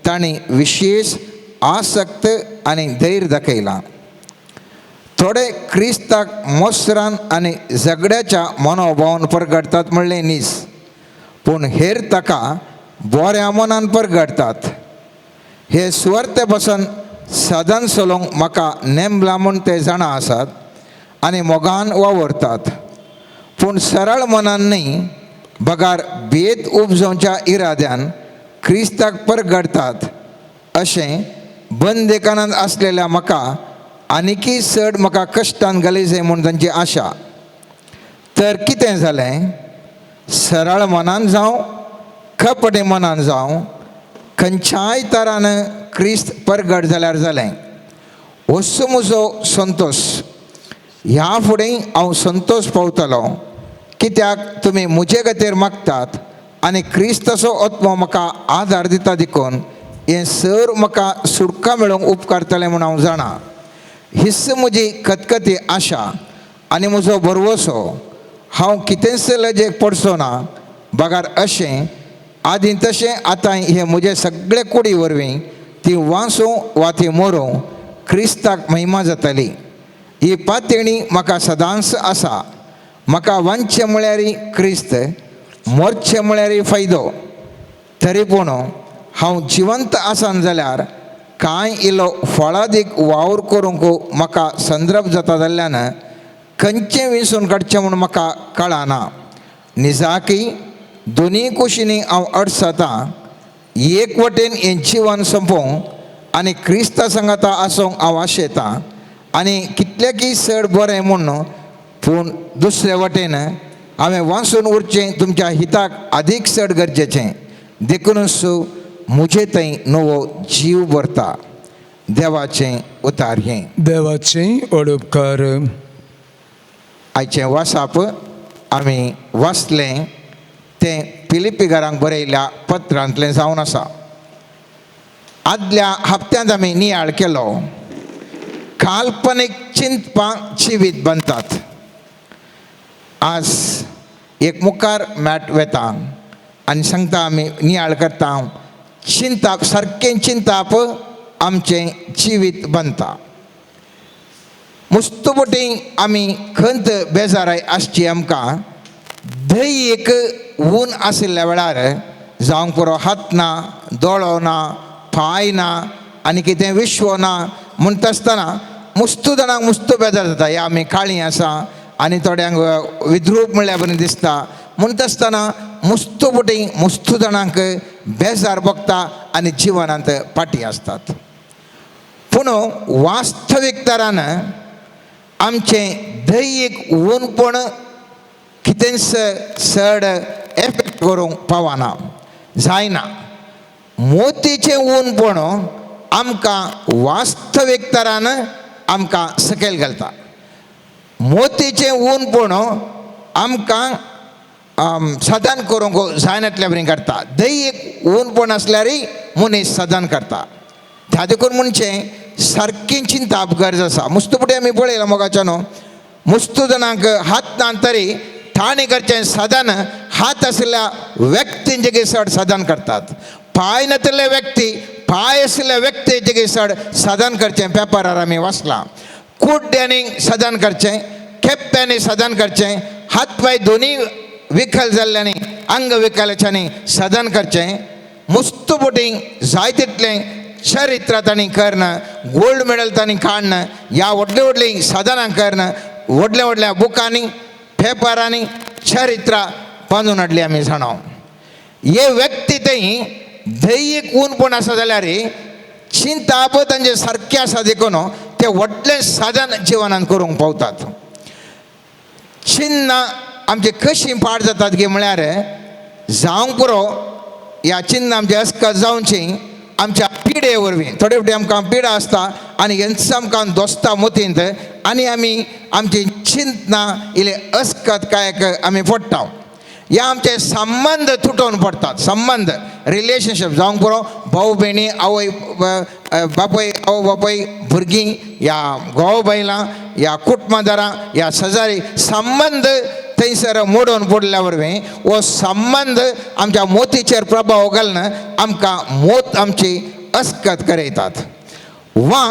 तांणी विशेश आसक्त आनी धैर्य दाखयलां. थोडे क्रिस्ताक मोसरान आनी झगड्याच्या मनोभावान परगडतात म्हणलें न्हीस, पूण हेर ताका बऱ्या मनान परगडतात. हे सुवार्ते पासून सदांच चलोवंक म्हाका नेमला म्हूण ते जाणा आसात आनी मोगान वावरतात. पूण सरळ मनान न्ही, बगार भेद उपजोवच्या इराद्यान क्रिस्ताक परगडतात अशें बंदेकानांत आसलेल्या म्हाका आनिकी चड म्हाका कश्टान घाली जाय म्हूण तांची आशा. तर कितें जालें, सरळ मनान जावं खपटे मनान जावं खंयच्याय तरान क्रिस्त परगड जाल्यार जालें. असो म्हजो संतोश. ह्या फुडें हांव संतोश पावतलो, कित्याक तुमी म्हजे खातीर मागतात आनी क्रिस्ताचो आत्मो म्हाका आदार दिता देखून हें सर म्हाका सुटका मेळोवंक उपकारतलें म्हूण हांव जाणा. हिस्स म्हजी खतखती आशा आनी म्हजो भरवोसो. हांव कितेंच लजेक पडचो ना, बगार अशें आदीं तशें आतां हे म्हजे सगळे कुडी वरवीं ती वाचूं वा ती मरूं क्रिस्ताक महिमा जातली. ही पातळी म्हाका सदांच आसा. म्हाका वांचचें म्हळ्यार क्रिस्त, मरचें म्हळ्यार फायदो. तरी पूण हांव जिवंत आसान जाल्यार कांय इल्लो फळादीक वावर करूंक म्हाका संदर्भ जाता जाल्ल्यान खंयचें विसरून काडचें म्हूण म्हाका कळना. निजाकी दोनी कुशींनी हांव अडसतां. एक वटेन हें जिवन संपोवंक आनी क्रिस्ता सांगाता आसूंक हांव आशेतां आनी कितलेकी चड बरें म्हूण, पूण दुसरे वटेन हांवें वाचून उरचें तुमच्या हिताक अदीक चड गरजेचें. देखूनच मुझे थंय नवो जीव भरता. देवाचें उतार हें. देवाचें ओडपकार. आयचें वासाप आमी वाचलें तें फिलिपिकारांक बरयल्ल्या पत्रांतलें जावन आसा. आदल्या हप्त्यांत आमी नियाळ केलो काल्पनीक चिंतपाक जिवीत बांदतात. आज एक मुखार मॅट वेता आनी सांगता आमी नियाळ करता चिंताप, सारकें चिंताप आमचें जिवीत बांदता. मुस्तबोटी आमी खंत बेजाराय आसची आमकां धंय एक ऊन आशिल्ल्या वेळार जावंक पुरो हात ना, दोळो ना, पांय ना आनी कितें विश्व ना म्हणटा आसतना मुस्तू जाणांक मुस्त बेजार जाता. हे आमी काळीं आसा आनी थोड्यांक विद्रूप म्हणल्यार बरें दिसता म्हणटा आसतना मुस्तबोटी मुस्तू जाणांक बेजार भोगता आनी जिवनांत पाटी आसतात. पूण वास्तवीक तरान आमचें दैहीक ऊनपण कितेंच चड एफेक्ट करूंक पावना, जायना. मोतीचें ऊनपण आमकां वास्तवीक तरान आमकां सकयल घालता. मोतीचें ऊन पूण आमकां सदान करूंक जायनातल्या बरी करता. दैयक ऊन पूण आसल्यारय मनीस सदान करता. त्या देखून म्हणचे सारकी चिंताप गरज आसा. मुस्तपुटे आमी पळयला मोगाच्या न्हू, मुस्त जाणांक हात ना तरी ताणें करचें सदान हात आशिल्ल्या व्यक्तींचे गेसड सदान करतात. पांय नातिल्ले व्यक्ती पांय आशिल्ल्या व्यक्तीचे गेसड सदान करचें पेपरार आमी वाचलां. कुड्ड्यांनी सदान करचें, केप्प्यांनी सदान करचें, हात पांय दोनी विकल जाल्ल्यांनी अंगविकलाच्यांनी सदान करचें. मुस्तपुटी जाय तितलें चरित्र तांणी करना, गोल्ड मेडल तांणी काडना, ह्या व्हडली व्हडली सदानां करना, व्हडल्या व्हडल्या बुकांनी पेपरांनी चरित्रां बांदून हाडली आमी जाणाव. हे व्यक्ती थंय दैयक ऊन पूण आसा जाल्यार चिंता तांचे सारकें आसा देखून ते व्हडलें साधन जिवनांत करूंक पावतात. चिन्नां आमची कशीं पाड जातात गे म्हळ्यार जावंक पुरो ह्या चिन्नां आमची अस्कत जावची आमच्या पिडे वरवीं. थोडे फावटी आमकां पिडा आसता आनी हेंच आमकां दोस्ता मोतींत आनी आमी आमची चिंतना इले अस्कत कांयक आमी पडटा. ह्या आमचे संबंध तुटोवन पडतात. संबंध रिलेशनशीप जावंक पुरो भाऊ भयणी, आवय बापय, आवय बापय, भुरगीं, ह्या घोव बायलां, ह्या कुटुंबदारां, ह्या शेजारी संबंध थंयसर मोडून पडल्या वरवीं हो संबंध आमच्या मोतीचेर प्रभाव घालना आमकां मोत आमची अस्कत करयतात. वा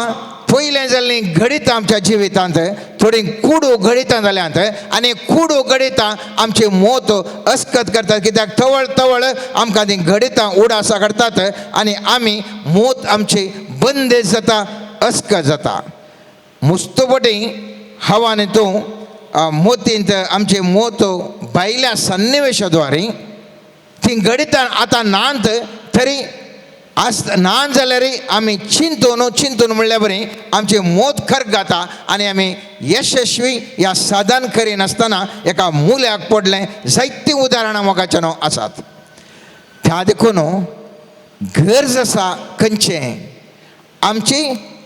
पयलें जाल्लीं घडितां आमच्या जिवितांत थोडीं कुडू घडितां जाल्यांत आनी कुडू घडितां आमची मोत अस्कत करतात. कित्याक तवळ तवळ आमकां तीं घडितां उडासा करतात आनी आमी मोत आमची बंदेज जाता, अस्कत जाता. मुस्तपटी हवान तूं मोतींत आमचे मोत भायल्या सन्निवेशाद्वारे ती घडितां आतां नांत तरी नान जाल्यारय आमी चिंतून म्हणल्या बरी आमची मोत खर जाता आनी आमी यशस्वी ह्या साधन करिनासतना एका मुल्याक पडलें. जायतीं उदाहरणां मोगाच्या न्हू आसात. त्या देखून गरज आसा खंयचें आमची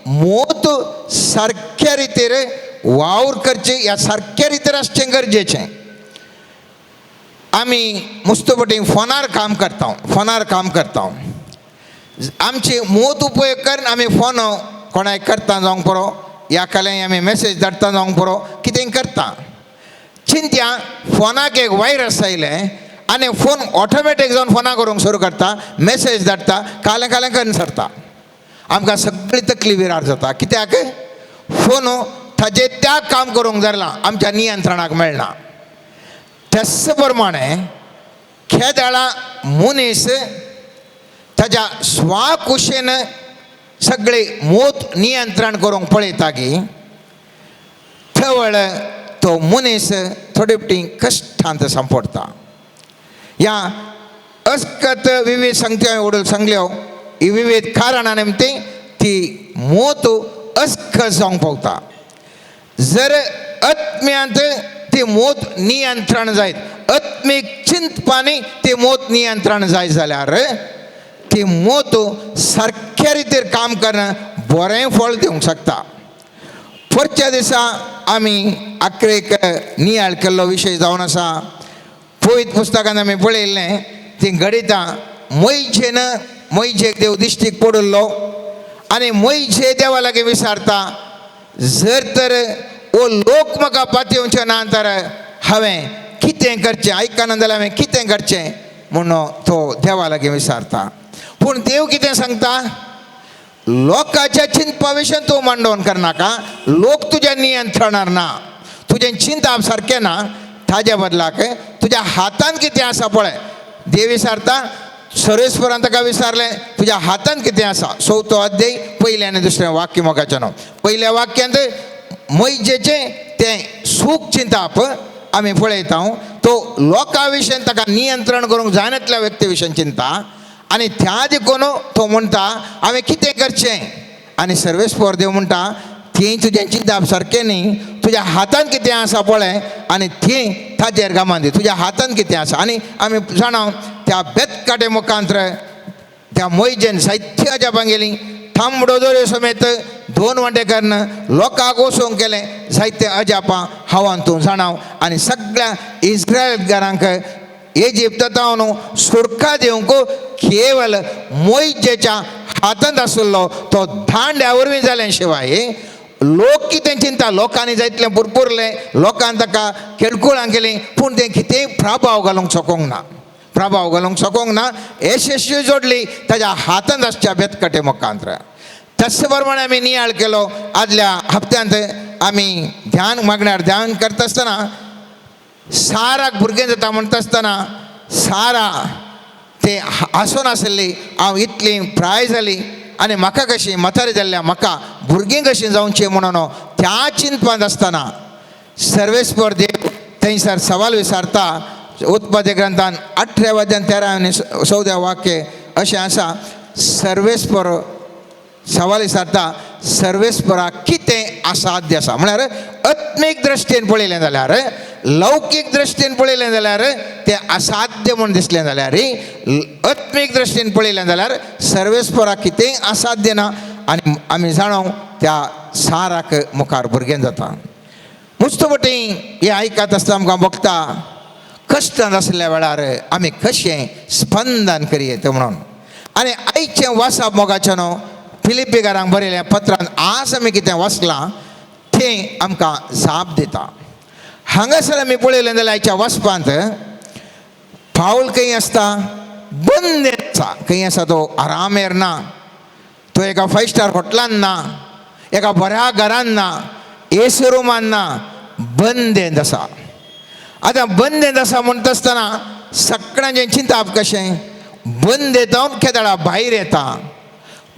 मोत सारक्या रितीर वावर करची, ह्या सारक्या रितीर आसचें गरजेचें. आमी मुस्तपटी फोनार काम करता. आमची मोत उपयोग करून आमी फोन कोणाक करता जावंक पुरो, ह्या काल्यान आमी मेसेज धाडटा जावंक पुरो, कितें करता. चिंत्या फोनाक एक वायरस आयले आनी फोन ऑटोमॅटीक जावन फोना करूंक सुरू करता, मेसेज धाडटा, कालें करून सरता. आमकां सगळी तकली विरार जाता. कित्याक फोन ताजेर त्या काम करूंक जालां आमच्या नियंत्रणाक मेळना. त्याच प्रमाणे खेदाळा मनीस ताच्या स्वाकुशेन सगळे मोत नियंत्रण करूंक पळयता की थवळ तो मनीस थोडे फावटी कश्टांत सांपडटा. ह्या अस्कत विविध संगत्यो हांवें सांगल्यो, ही विविध कारणां निमती ती मोत अस्कत जावंक पावता. जर आत्म्यांत ती मोत नियंत्रण जायत, आत्मीक चिंतपांनी ती मोत नियंत्रण जाय जाल्यार ती मोत सारक्या रितीर काम करून बरें फळ दिवंक शकता. परच्या दिसा आमी आख्रेक नियाळ केल्लो विशय जावन आसा. पवित्र पुस्तकांत आमी पळयल्लें ती घडितां मैजेक देव दिश्टीक पडुल्लो आनी मैजे देवा लागीं विचारता, जर तर ओ लोक म्हाका पातयेवचे ना तर हांवें कितें करचें, आयकना जाल्यार हांवें कितें करचें म्हणून तो देवा लागीं विचारता. पूण देव कितें सांगता, लोकांच्या चिंतपा विशयी तूं मांडोवन करनाका. लोक तुज्या नियंत्रणार ना, तुजें चिंतप सारकें ना. ताज्या बदलाक तुज्या हातांत कितें आसा पळय. देव विचारता, सर्वेस्परान ताका विचारलें तुज्या हातांत कितें आसा. 4थो अध्याय 1 आनी 2 वाक्य मोगाचें न्हू. पयल्या वाक्यांत मैजेचें तें सूख चिंतप आमी पळयता. तो लोकां विशयी ताका नियंत्रण करूंक जायनातल्या व्यक्ती विशयी चिंता आनी त्या देखून तो म्हणटा हांवें कितें करचें. आनी सर्वेस्पर देव म्हणटा थंय तुजें चिंतप सारकें न्ही, तुज्या हातांत कितें आसा पळय आनी थंय ताजेर गमान दी. तुज्या हातांत कितें आसा. आनी आमी जाणां त्या बेतकाटे मुखांत्र त्या मैजेन साहित्याच्या बांगेली थांबडो दोऱ्यो समेत 2 वांटेकारनं लोकांक वसोवंक केलें जायते अजापां हांवान तूं जाणाव आनी सगळ्या इस्रायलकारांक इजिप्तांतून सुटका दिवंक केवल मोइशेच्या हातांत आशिल्लो तो धांड्या वरवीं जालें शिवाय लोक कितें चिंता लोकांनी जायतलें पुरपुरलें लोकांनी ताका केळकुळां केलीं पूण तें कितेंय प्रभाव घालूंक सोकोंक ना प्रभाव घालूंक सोकोंक ना यशस्वी जोडली ताच्या हातांत आसच्या बेतकटे मुखांत्र तशे प्रमाणे आमी नियाळ केलो आदल्या हप्त्यांत आमी ध्यान मागण्यार ध्यान करता आसतना साराक भुरगें जाता म्हणटा आसतना सारा ते हांसून आसली हांव इतली प्राय जाली आनी म्हाका कशी म्हातारी जाल्ल्या म्हाका भुरगीं कशीं जावचीं म्हणून त्या चिंतपांत आसतना सर्वेस्पर देव थंयसर सवाल विचारता उत्पत्ती ग्रंथान 18 अध्याय 13 आनी 14 वाक्य अशें आसा सर्वेस्पर सवाल विचारता सर्वेस्पराक कितें असाध्य आसा म्हळ्यार आत्मीक दृश्टीन पळयलें जाल्यार लौकीक दृश्टीन पळयलें जाल्यार तें असाध्य म्हूण दिसलें जाल्यार आत्मीक दृश्टीन पळयलें जाल्यार सर्वेस्पराक कितेंय असाध्य ना आनी आमी जाणव त्या साराक मुखार भुरगें जाता मुस्तवटी हें आयकत आसतना आमकां भोगता कश्टांत आसल्या वेळार आमी कशें स्पंदन करयेत म्हणून आनी आयचें वाचप मोगाचें न्हू फिलिपिकारांक बरयल्या पत्रांत आज आमी कितें वाचलां तें आमकां जाप दिता हांगासर आमी पळयलें जाल्यार आयच्या वाचपांत पावल खंय आसता बंदेन आसा खंय आसा तो आरामेर ना तो एका 5 स्टार हॉटेलांत ना एका बऱ्या घरांत ना एसी रुमान ना बंदेंत आसा आतां बंदेंत आसा म्हणटा आसतना सगळ्यांचें चिंतप कशें बंदेंत हांव केदाळा भायर येता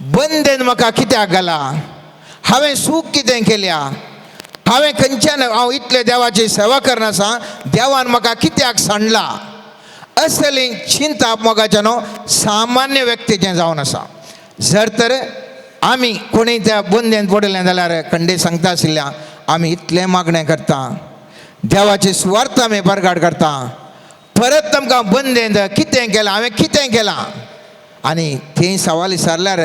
बंदेन म्हाका कित्याक घाला हांवें सूख कितें केल्या हांवें खंयच्यान हांव इतले देवाची सेवा करनासा देवान म्हाका कित्याक सांडला असली चिंतप मोगाचें न्हू सामान्य व्यक्तीचें जावन आसा जर तर आमी कोणीय त्या बंदेंत पडलें जाल्यार खंडे सांगता आशिल्ल्या आमी इतलें मागणें करता देवाची सुवार्थ आमी परगाट करता परत आमकां बंदेंत कितें केलां हांवें कितें केलां आनी थंय सवाल विचारल्यार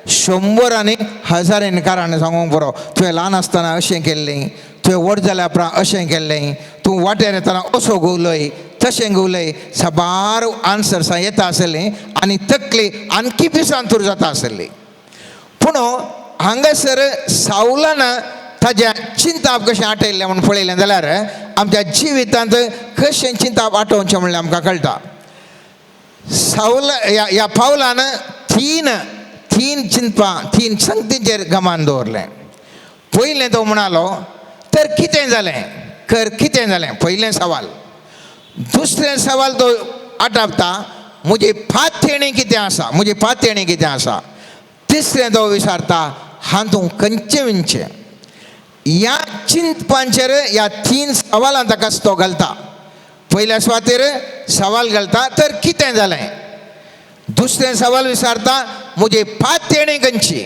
100 आनी 1000 कारण सांगूंक बरो तुवें ल्हान आसतना अशें केल्लें तुवें व्हड जाल्या उपरांत अशें केल्लें तूं वाटेर येतना असो घुंवलय तशें घुंवलय साबार आन्सर्सां येता आसलीं आनी तकली आनकी पिसांतूर जाता आसली पूण हांगासर सावलान ताज्या चिंतप कशें आटयल्लें म्हणून पळयलें जाल्यार आमच्या जिवितांत कशें चिंतप आटोवचें म्हणलें आमकां कळटा सावल ह्या पावलान तीन चिंतपां 3 संगतींचेर गमान दवरलें पयलें तो म्हणालो तर कितें जालें कर कितें जालें पयलें सवाल दुसरें सवाल तो आटापता म्हजी फातेणी कितें आसा म्हजी फातेणी कितें आसा तिसरें तो विचारता हातूंत खंयचें विंचें ह्या चिंतपांचेर ह्या 3 सवालां ताका तो घालता पयल्या सुवातेर सवाल घालता तर कितें जालें दुसरें सवाल विचारता म्हजी फातेणी खंयची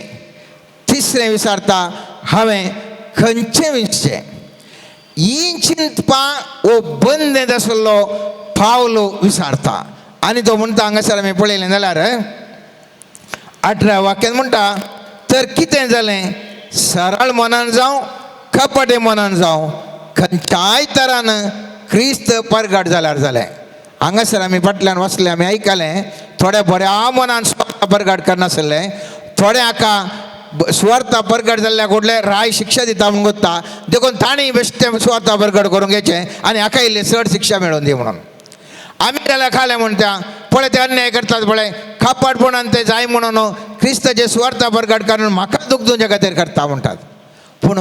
तिसरें विचारता हांवें खंयचें विंचचें ही चिंतपां वो बंदेंत आशिल्लो पावलो विचारता आनी तो म्हणटा हांगासर आमी पळयलें जाल्यार 18 वाक्यांत म्हणटा तर कितें जालें सरळ मनान जावं कपटे मनान जावं खंयच्याय तरान क्रिस्त परगट जाल्यार जालें हांगासर आमी फाटल्यान वाचलें आमी आयकलें थोड्या बऱ्या मनान स्वार्थ परगट करनासले थोडे हाका स्वार्थ परगट जाल्ल्या घडले राय शिक्षा दिता म्हणून गोत्ता देखून तांणी बेश्टें स्वार्थ परगट करूंक घेचें आनी हाका इल्ली चड शिक्षा मेळोवन दी म्हणून आमी जाल्यार खालें म्हणटा पळय ते अन्याय करतात पळय खापटपणान ते जाय म्हणून क्रिस्ताचे स्वार्थ परगट करून म्हाका दूख तुज्या खातीर करता म्हणटात पूण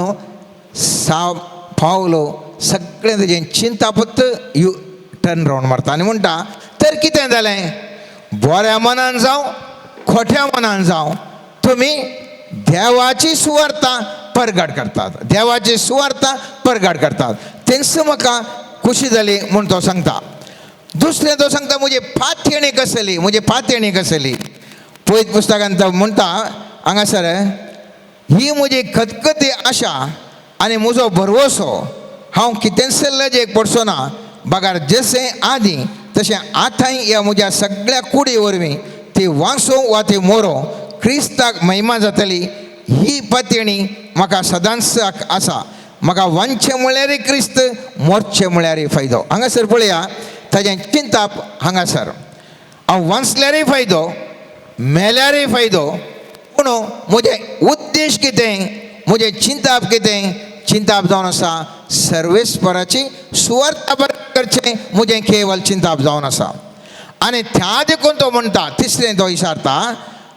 पावलो सगळें तेजें चिंतापत्त टर्न रावंड मारता आनी म्हणटा तर कितें जालें बऱ्या मनान जावं खोट्या मनान जावं तुमी देवाची सुवार्थ परगट करतात देवाची सुवार्थ परगट करतात तेंच म्हाका खुशी जाली म्हूण तो सांगता दुसरें तो सांगता म्हजी फातेणी कसली म्हजी फातेणी कसली पळयत पुस्तकांत म्हणटा हांगासर ही म्हजी खतखती आशा आनी म्हजो भरवोसो हांव कितेंच लजेक पडचो ना बागार जशें आदीं तशें आतांय ह्या म्हज्या सगळ्या कुडी वरवीं ती वांसो वा ती मोरो क्रिस्ताक महिमा जातली ही पत्यणी म्हाका सदांच आसा. म्हाका वांचे म्हळ्यार क्रिस्त, मोरचे म्हळ्यार फायदो. हांगासर पळया ताजें चिंताप हांगासर. हांव वांचल्यारय फायदो, मेल्यारय फायदो, पूण म्हजें उद्देश कितें, म्हजें चिंताप कितें, चिंताप जावन आसा सर्वेस्पराची सुवार्ता करचें म्हजें केवल चिंताप जावन आसा. आनी त्या देखून तो म्हणटा, तिसरें तो इशारता,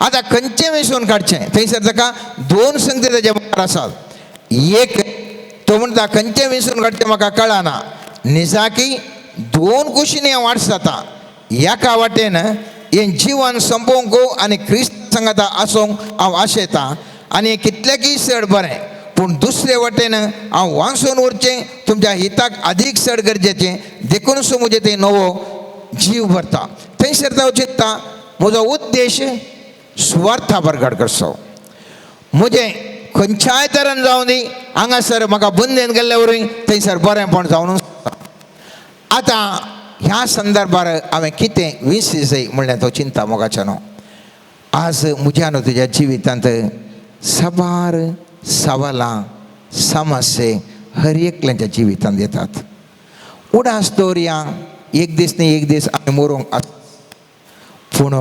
आतां खंयचें वेंचून काडचें. थंयसर ताका दोन संगती ताचे मुखार आसात. एक तो म्हणटा खंयचें वेंचून काडचें म्हाका कळना, निजाकी दोन कुशींनी हांव वाट जाता. एका वाटेन हें जिवन संपोवंक आनी क्रिस्त संगता आसूंक हांव आशेतां आनी हें कितलेंकीय चड बरें. पूण दुसरे वटेन हांव वांसून उरचें तुमच्या हिताक अदीक चड गरजेचें देखून सो म्हजें तें नवो जीव भरता. थंयसर हांव चिंत्ता म्हजो उद्देश सुवार्था प्रगट करचो. म्हजें खंयच्याय तरेन जावं दी, हांगासर म्हाका बंदेन गेल्ले वरय थंयसर बरेंपण जावन. आतां ह्या संदर्भार हांवें कितें विसय जाय म्हणलें तो चिंता मोगाचें न्हू. आज म्हज्या न्हू तुज्या जिवितांत साबार सवालां समस्ये हर एकल्याच्या जिवितांत येतात. उडास दवरया, एक दीस न्ही एक दीस आमी मरूंक पूण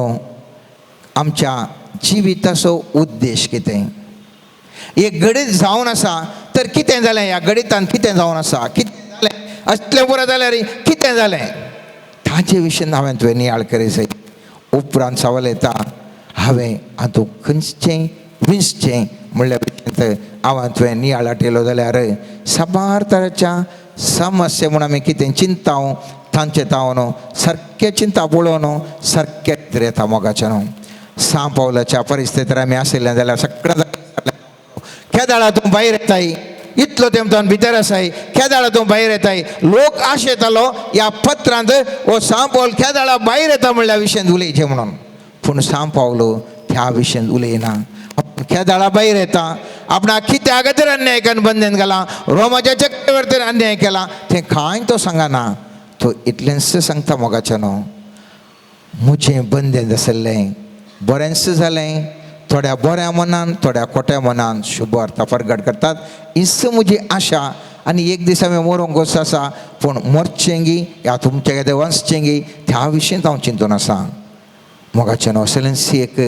आमच्या जिविताचो उद्देश कितें, एक गडीत जावन आसा तर कितें जालें, ह्या गडितांत कितें जावन आसा, कितें जालें, असलें बरें जाल्यार कितें जालें, ताचे विशीं हांवें तुवें नियाळ करीत जाय. उपरांत सवाल येता, हांवें हातूंत खंयचें विंचचें म्हणल्यार हांवें तुवें नियाळ हाडलो जाल्यार साबार तरेच्या समस्या म्हूण आमी कितें चिंताव तांचे तावन सारकें चिंता पळोवन सारकें कितें येता मोगाचें न्हू. सांव पावलाच्या परिस्थितीर आमी आशिल्लें जाल्यार सगळें केदाळा तूं भायर येताय, इतलो तेमतान भितर आसाय, केदाळा तूं भायर येताय. लोक आश येतालो ह्या पत्रांत हो सांव पावल केदाळा भायर येता म्हणल्या विशयान उलयचें म्हणून. पूण सांव पावलो ह्या विशयान उलयना. केदाळा भायर येता, आपणाक कितें आगतीर अन्याय करून बंदेन गेला, रोमाच्या चक्रवर्तीर अन्याय केला तें कांय तो सांगना. तो इतलेंच सांगता मोगाचें न्हू, म्हजें बंदेन आसलें बरेंच जालें. थोड्या बऱ्या मनान थोड्या खोट्या मनान शुभ अर्थ प्रगट करतात. इस म्हजी आशा. आनी एक दीस हांवें मरूंक वच आसा, पूण मरचें गी या तुमचे कितें वचचें गी त्या विशीं हांव चिंतून आसा मोगाचें न्हू. असलेंच एक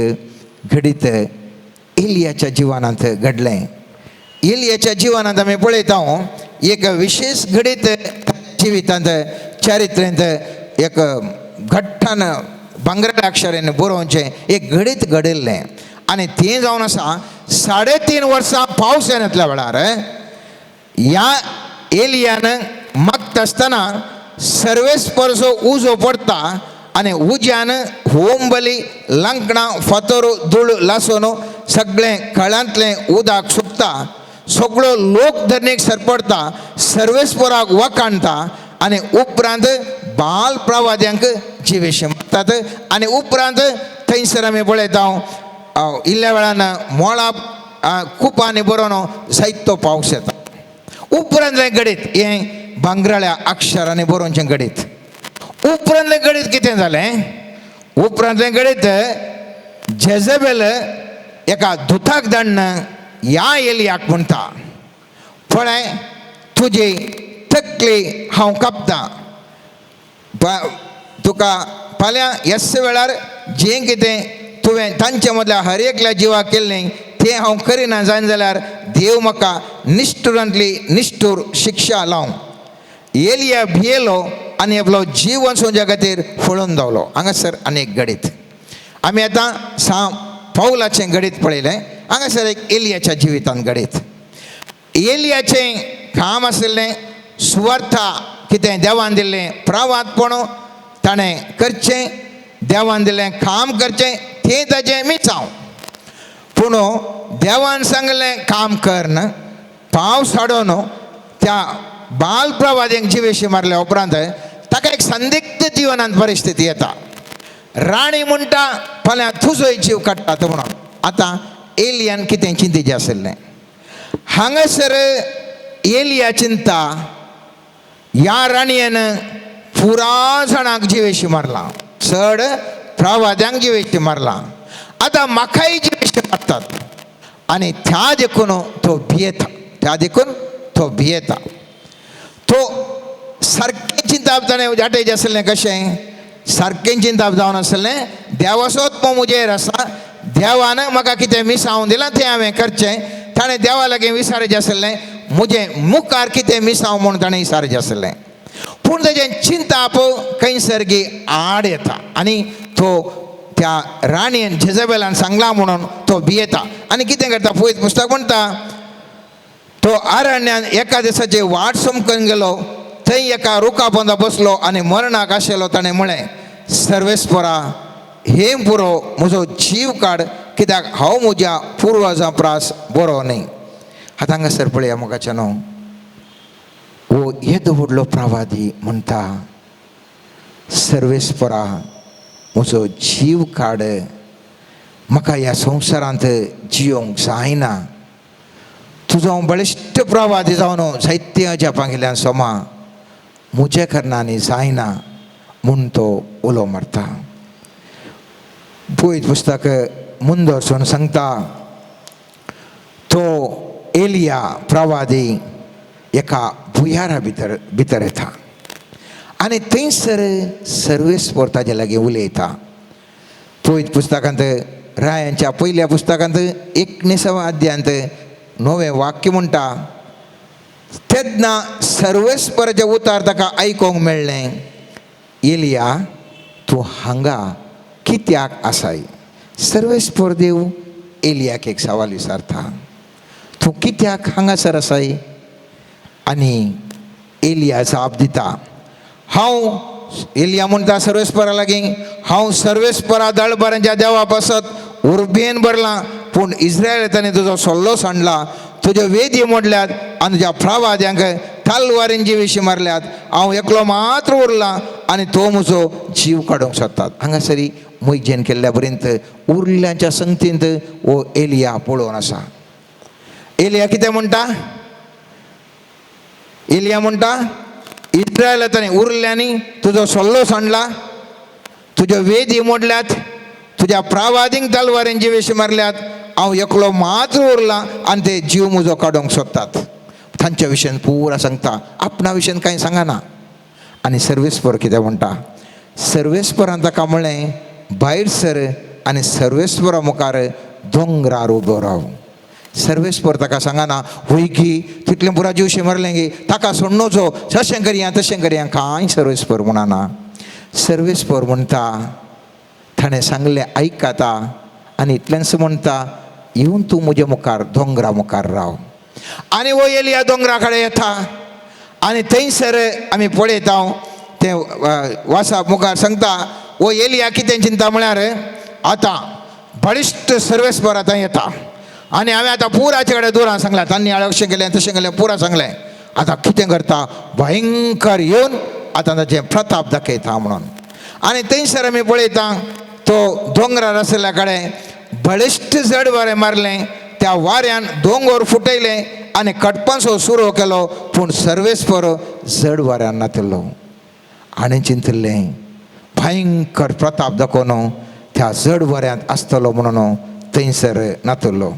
घडीत एलियाच्या जिवनांत घडलें. एलियाच्या जिवनांत आमी पळयता एक विशेश घडीत जिवितांत चरित्रेंत एक घट्टान भांगराच्या अक्षरान बरोवचें एक घडीत घडिल्लें. आनी तें जावन आसा 3.5 वर्सां पावस येतल्या वेळार ह्या एलियान मागता आसतना सर्वेस्परचो उजो पडटा आनी उज्यान होम बली लंकणां फातोर धूळ लासून सगळें कळ्यांतलें उदक सुकता. सगळो लोक धरणीक सरपडटा, सर्वेस्पराक वखाणटा आनी उपरांत बाल प्रवाद्यांक जिवेशी मागतात. आनी उपरांत थंयसर आमी पळयता इल्ल्या वेळान मोळा कुपांनी बरोवन जायतो पावस येता. उपरांतलें घडीत हें भांगराळ्या अक्षरांनी बरोवचें घडीत. उपरांतलें घडीत कितें जालें, उपरांतलें घडीत जेजेबेल एका दुताक धाडन ह्या एलियाक म्हणटा, पळय तुजी तकली हांव कापतां, तुका फाल्यां ह्याच वेळार जें कितें तुवें तांच्या मदल्या हर एकल्या जिवाक केल्लें तें हांव करिना जायना जाल्यार देव म्हाका निश्ठुरांतली निश्ठूर शिक्षा लावं. एलिया भियेलो आनी आपलो जीव वचोवच्या खातीर पळोवन धांवलो. हांगासर आनीक घडीत आमी आतां सांव पावलाचें घडीत पळयलें. हांगासर एक एलियाच्या जिवितांत घडीत. एलियाचें काम आशिल्लें सुवार्था कितें देवान दिल्लें प्रवादपण ताणें करचें, देवान दिल्लें काम करचें तें ताजें मिचांव. पूण देवान सांगलें काम करन पावस हाडून त्या बाल प्रवाद्यांक जिवेशी मारल्या उपरांत ताका एक संदिग्ध जिवनांत परिस्थिती येता. राणी म्हणटा फाल्यां तुजोय जीव काडटात म्हणून. आतां एलियान कितें चिंतेचें आशिल्लें, हांगासर एलिया चिंता ह्या राणयेन पुरा जाणांक जिवेशी मारला, चड प्रवाद्यांक जिवेशी मारला. आतां म्हाकाय जिवेशी मारतात. आणि त्या देखून तो भियेता, त्या देखून तो भियेता. तो सारकें चिंताप जाणें जाटेचें आसलें कशें, सारकें चिंताप जावन आसलें देवासोच मुजेर आसा, देवान म्हाका कितें मिसावून दिलां तें हांवें करचें. ताणें देवा लागीं विचारचें आसलें, म्हजें मुखार कितें मिसाव म्हूण ताणें विचारचें आसलें. पूण तेजें चिंताप खंयसर आड येता आनी तो त्या राणीन जेजबेलान सांगलां म्हणून तो भियेता आनी कितें करता. पळयत पुस्तक म्हणटा तो अरण्यान एका दिसाची वाट समकून गेलो. थंय एका रुखा पोंदा बसलो आनी मरणाक आशिल्लो. ताणें म्हळें, सर्वेस्परा हे पुरो म्हजो जीव काड, कित्याक हांव म्हज्या पुर्वजां प्रास बरो न्ही. आतां हांगासर पळया मोगाच्या न्हू, वो येदो व्हडलो प्रवादी म्हणटा, सर्वेस्परा म्हजो जीव काड, म्हाका ह्या संवसारांत जियोंक जायना. तुजो हांव बळिश्ट प्रवादी जावन जायत्या जपां गेल्यान सोमा, म्हज्या कारणांनी जायना म्हूण तो उलो मारता. पळयत पुस्तक मुंदर वचून सांगता, तो एलिया प्रवादी एका भुयारा भितर येता आनी थंयसर सर्वेस्पर ताजे लागीं उलयता. पळयत पुस्तकांत रायांच्या पयल्या पुस्तकांत 19व्या अध्यायांत 9वें वाक्य म्हणटा, तेन्ना सर्वेस्पराचें उतर ताका आयकोंक मेळ्ळें, एलिया तूं हांगा कित्याक आसाय. सर्वेस्पर देव एलियाक एक सवाल विचारता, तूं कित्याक हांगासर आसाय. आनी एलिया जाप दिता, एलिया म्हणटा सर्वेस्परा लागीं, हांव सर्वेस्परा दळबरांच्या देवा पासत उर्बेन भरलां, पूण इस्रायेलांनी तुजो सल्लो सांडला, तुज्यो वेदी मोडल्यात आनी तुज्या प्रवाद्यांक तलवारींचे विशीं मारल्यात. हांव एकलो मात्र उरलां आनी तो म्हजो जीव काडूंक सोदतात. हांगासरी मोइजेन केल्ल्या पर्यंत उरल्यांच्या संगतींत हो एलिया पळोवन आसा. एलिया कितें म्हणटा, एलिया म्हणटा, इस्रायेलांनी उरल्यांनी तुजो सल्लो सांडला, तुज्यो वेदी मोडल्यात, तुज्या प्रवादींक तलवारींचे विशीं मारल्यात, हांव एकलो मात्र उरलां आनी ते जीव म्हजो काडूंक सोदतात. तांच्या विशयान पुरा सांगता, आपणा विशयान कांय सांगना. आनी सर्वेस्पर कितें म्हणटा, सर्वेस्परान ताका म्हळें, भायर सर आनी सर्वेस्परा मुखार दोंगरार उबो राव. सर्वेस्पर ताका सांगना, हुंय गी तितलें पुरा जीवशें मारलें गी, ताका सोडनोचो, जशें करया तशें करया, कांय सर्वेस्पर म्हणना. सर्वेस्पर म्हणटा, ताणें सांगलें आयकता आनी इतलेंच म्हणटा, येवन तूं म्हज्या मुखार दोंगरा मुखार राव. आनी हो एलिया दोंगरा कडेन येता आनी थंयसर आमी पळयता तें वासा मुखार सांगता. हो एलिया कितें चिंता म्हळ्यार, आतां बळिश्ट सर्वेस्पर आतां येता आनी हांवें आतां पुराचे कडेन दुरां सांगलां, तांणी अशें केलें तशें केलें पुरा सांगलें. आतां कितें करता, भयंकर येवन आतां ताचें प्रताप दाखयता म्हणून. आनी थंयसर आमी पळयता तो दोंगरार आसल्या कडेन बळिश्ट जड वारें मारलें, त्या वाऱ्यान दोंगर फुटयले आनी कटपाचो सुरो केलो, पूण सर्वेस्पर जड वाऱ्यान नातिल्लो. आनी चिंतलें भयंकर प्रताप दाखोवन त्या जड वाऱ्यांत आसतलो म्हणून थंयसर नातिल्लो.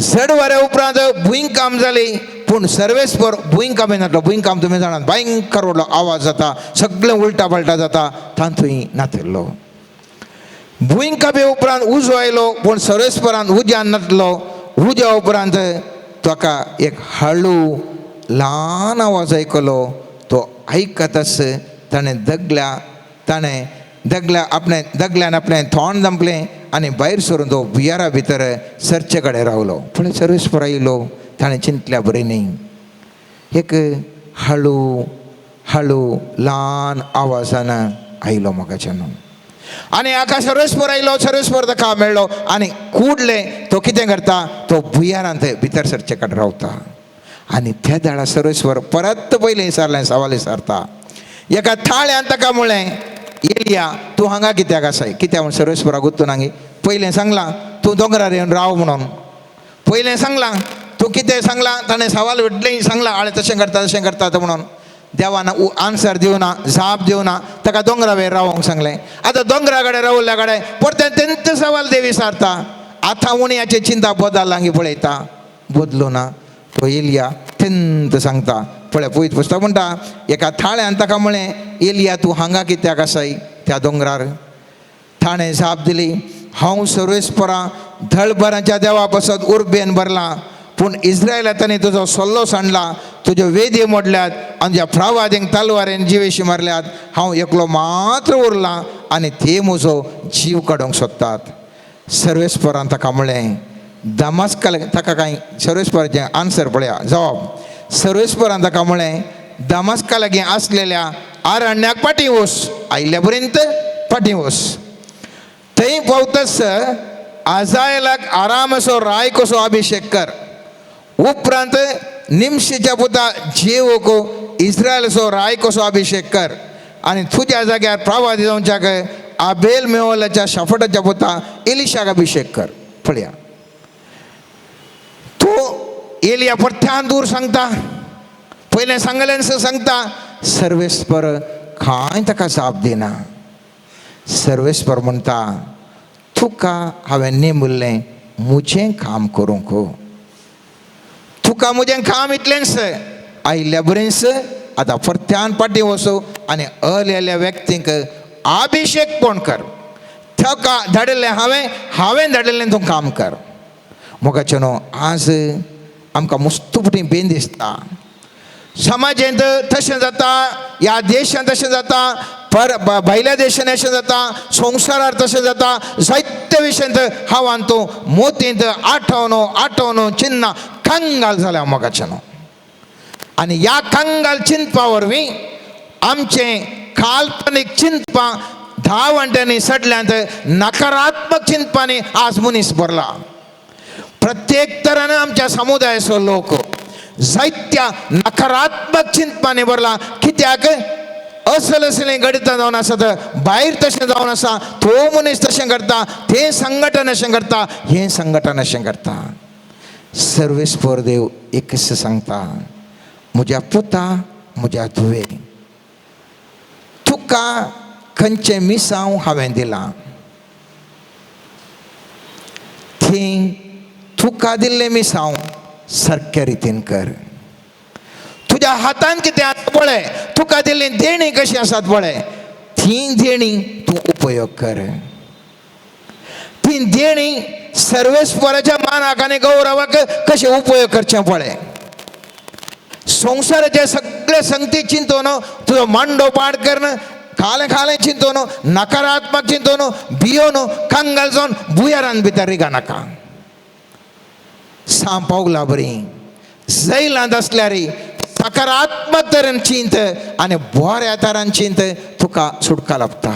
जड वाऱ्या उपरांत भुंयकाम जाली, पूण सर्वेस्पर भुंयकामी नातलो. भुंयकाम तुमी जाणात, भयंकर व्हडलो आवाज जाता, सगळें उलटा पलटा जाता, तांतूय नातिल्लो. भुंयकामे उपरांत उजो आयलो, पूण सर्वेस्परान उज्यान नातलो. उज्या उपरांत ताका एक हळू ल्हान आवाज आयकलो. तो आयकताच ताणें दगल्यान आपणें थोंड दंपलें आनी भायर सरून तो भुयारा भितर सर्चे कडेन रावलो. पूण सर्वेस्पर आयलो, ताणें चिंतल्या बरें न्ही, एक हळू ल्हान आवाजान आयलो मोगाच्यान. आनी हाका सर्वेस्पर आयलो, सर्वेस्पर ताका मेळ्ळो आनी कुडले तो कितें करता, तो भुयारांत भितर सर्चे कडेन रावता. आनी त्या दाडा सर्वेस्पर परत पयलें विचारलें, सवाल विचारता. एका थाळ्यान ताका म्हळें, एलिया तूं हांगा कित्याक आसाय. कित्याक म्हूण सर्वेस्पराक उत्तर नांगी. पयलें सांगलां तूं दोंगरार येवन राव म्हणून, पयलें सांगलां तूं कितें सांगलां, ताणें सवाल विटलें सांगलां, हांवें तशें करता म्हणून. देवान आन्सर दिवना, जाप दिवना, ताका दोंगरा वेळ रावंक सांगलें. आतां दोंगरा कडेन रावल्या कडेन परतें तेंच सवाल देव विचारता. आता उन्याची चिंता बदलांगी पळयता बदलो ना तो एलिया थंत सांगता पळय पळयत पुस्तक म्हणटा एका थाळ्यान ताका म्हळें एलिया तूं हांगा कित्याक आसाय त्या दोंगरार. ताणें जाप दिली हांव सर्वेस्परा धडभराच्या देवा पासत उर्बेन भरला पूण इस्रायलांनी तुजो सल्लो सांडला तुज्यो वेदी मोडल्यात आनी तुज्या प्रवादींक तलवारेन जिवेशी मारल्यात. हांव एकलो मात्र उरला आनी ते म्हजो जीव काडूंक सोदतात. सर्वेस्परान ताका म्हळें दमास्का ताका कांय सर्वेस्पराचें आन्सर पळया जवाब. सर्वेस्परान ताका म्हळें दमास्का लागीं आसलेल्या आरण्याक फाटीं वच आयिल्ल्या पर्यंत फाटीं वच. थंय पावतस आजायलाक आरामाचो राय कसो अभिशेक कर. उपरांत निमशेच्या पुता जेवोक इस्रायलाचो राय कसो अभिशेक कर आनी तुज्या जाग्यार प्रवादी जावच्याक आबेल मेहोलाच्या शाफटाच्या पुता एलिशाक अभिशेक कर. पळया तो एलिया परत्यान दूर सांगता पयलें सांगलें सांगता. सर्वेस्पर कांय ताका जाप दिना. सर्वेस्पर म्हणटा तुका हांवें नेमिल्लें म्हजें काम करूंक. तुका म्हजें काम इतलेंच आयिल्ल्या बरेंच आतां परत्यान फाटीं वचो आनी अलेल्या व्यक्तींक अभिशेक कोण कर. ताका धाडिल्लें हांवें धाडिल्लें तूं काम कर. मोगाचें न्हू आज आमकां मुस्तुपटी बेन दिसता. समाजांत तशें जाता ह्या देशांत तशें जाता भायल्या देशांत अशें जाता संवसारार तशें जाता जायत्या विशयांत हांवान तूं मोतींत आठवनो चिन्ना कंगाल जाल्या मोगाचें न्हू. आनी ह्या कंगाल चिंतपा वरवीं आमचें काल्पनीक चिंतपां 10 वंट्यांनी सडल्यांत नकारात्मक चिंतपांनी आज मनीस भरला. प्रत्येक तरान आमच्या समुदायाचो लोक जायत्या नकारात्मक चिंतपांनी भरला. कित्याक असलें घडता जावन आसा भायर तशें जावन आसा तो मनीस तशें करता तें संघटन अशें करता हें संघटन अशें करता. सर्वेस्पर देव एकच सांगता म्हज्या पुता म्हज्या धुवे तुका खंयचें मिसांव हांवें दिलां थंय तुका दिल्लें मिसांव सारक्या रितीन कर. तुज्या हातान कितें आसा पळय तुका दिल्ली देणी कशी आसात पळय ती देणी तूं उपयोग कर. ती देणी सर्वेस्पराच्या मानाक आनी गौरवाक कशें उपयोग करचें पळय. संवसाराचे सगळे संगती चिंतून तुजो मांडो पाड करन खालें चिंतून नकारात्मक चिंतून भियोन कंगाल जावन भुयारान भितर रिगा नाका. सां पावला बरी जैलांत आसल्यार सकारात्मक तरेन चिंत आनी बऱ्या तरान चिंत तुका सुटका लाभता.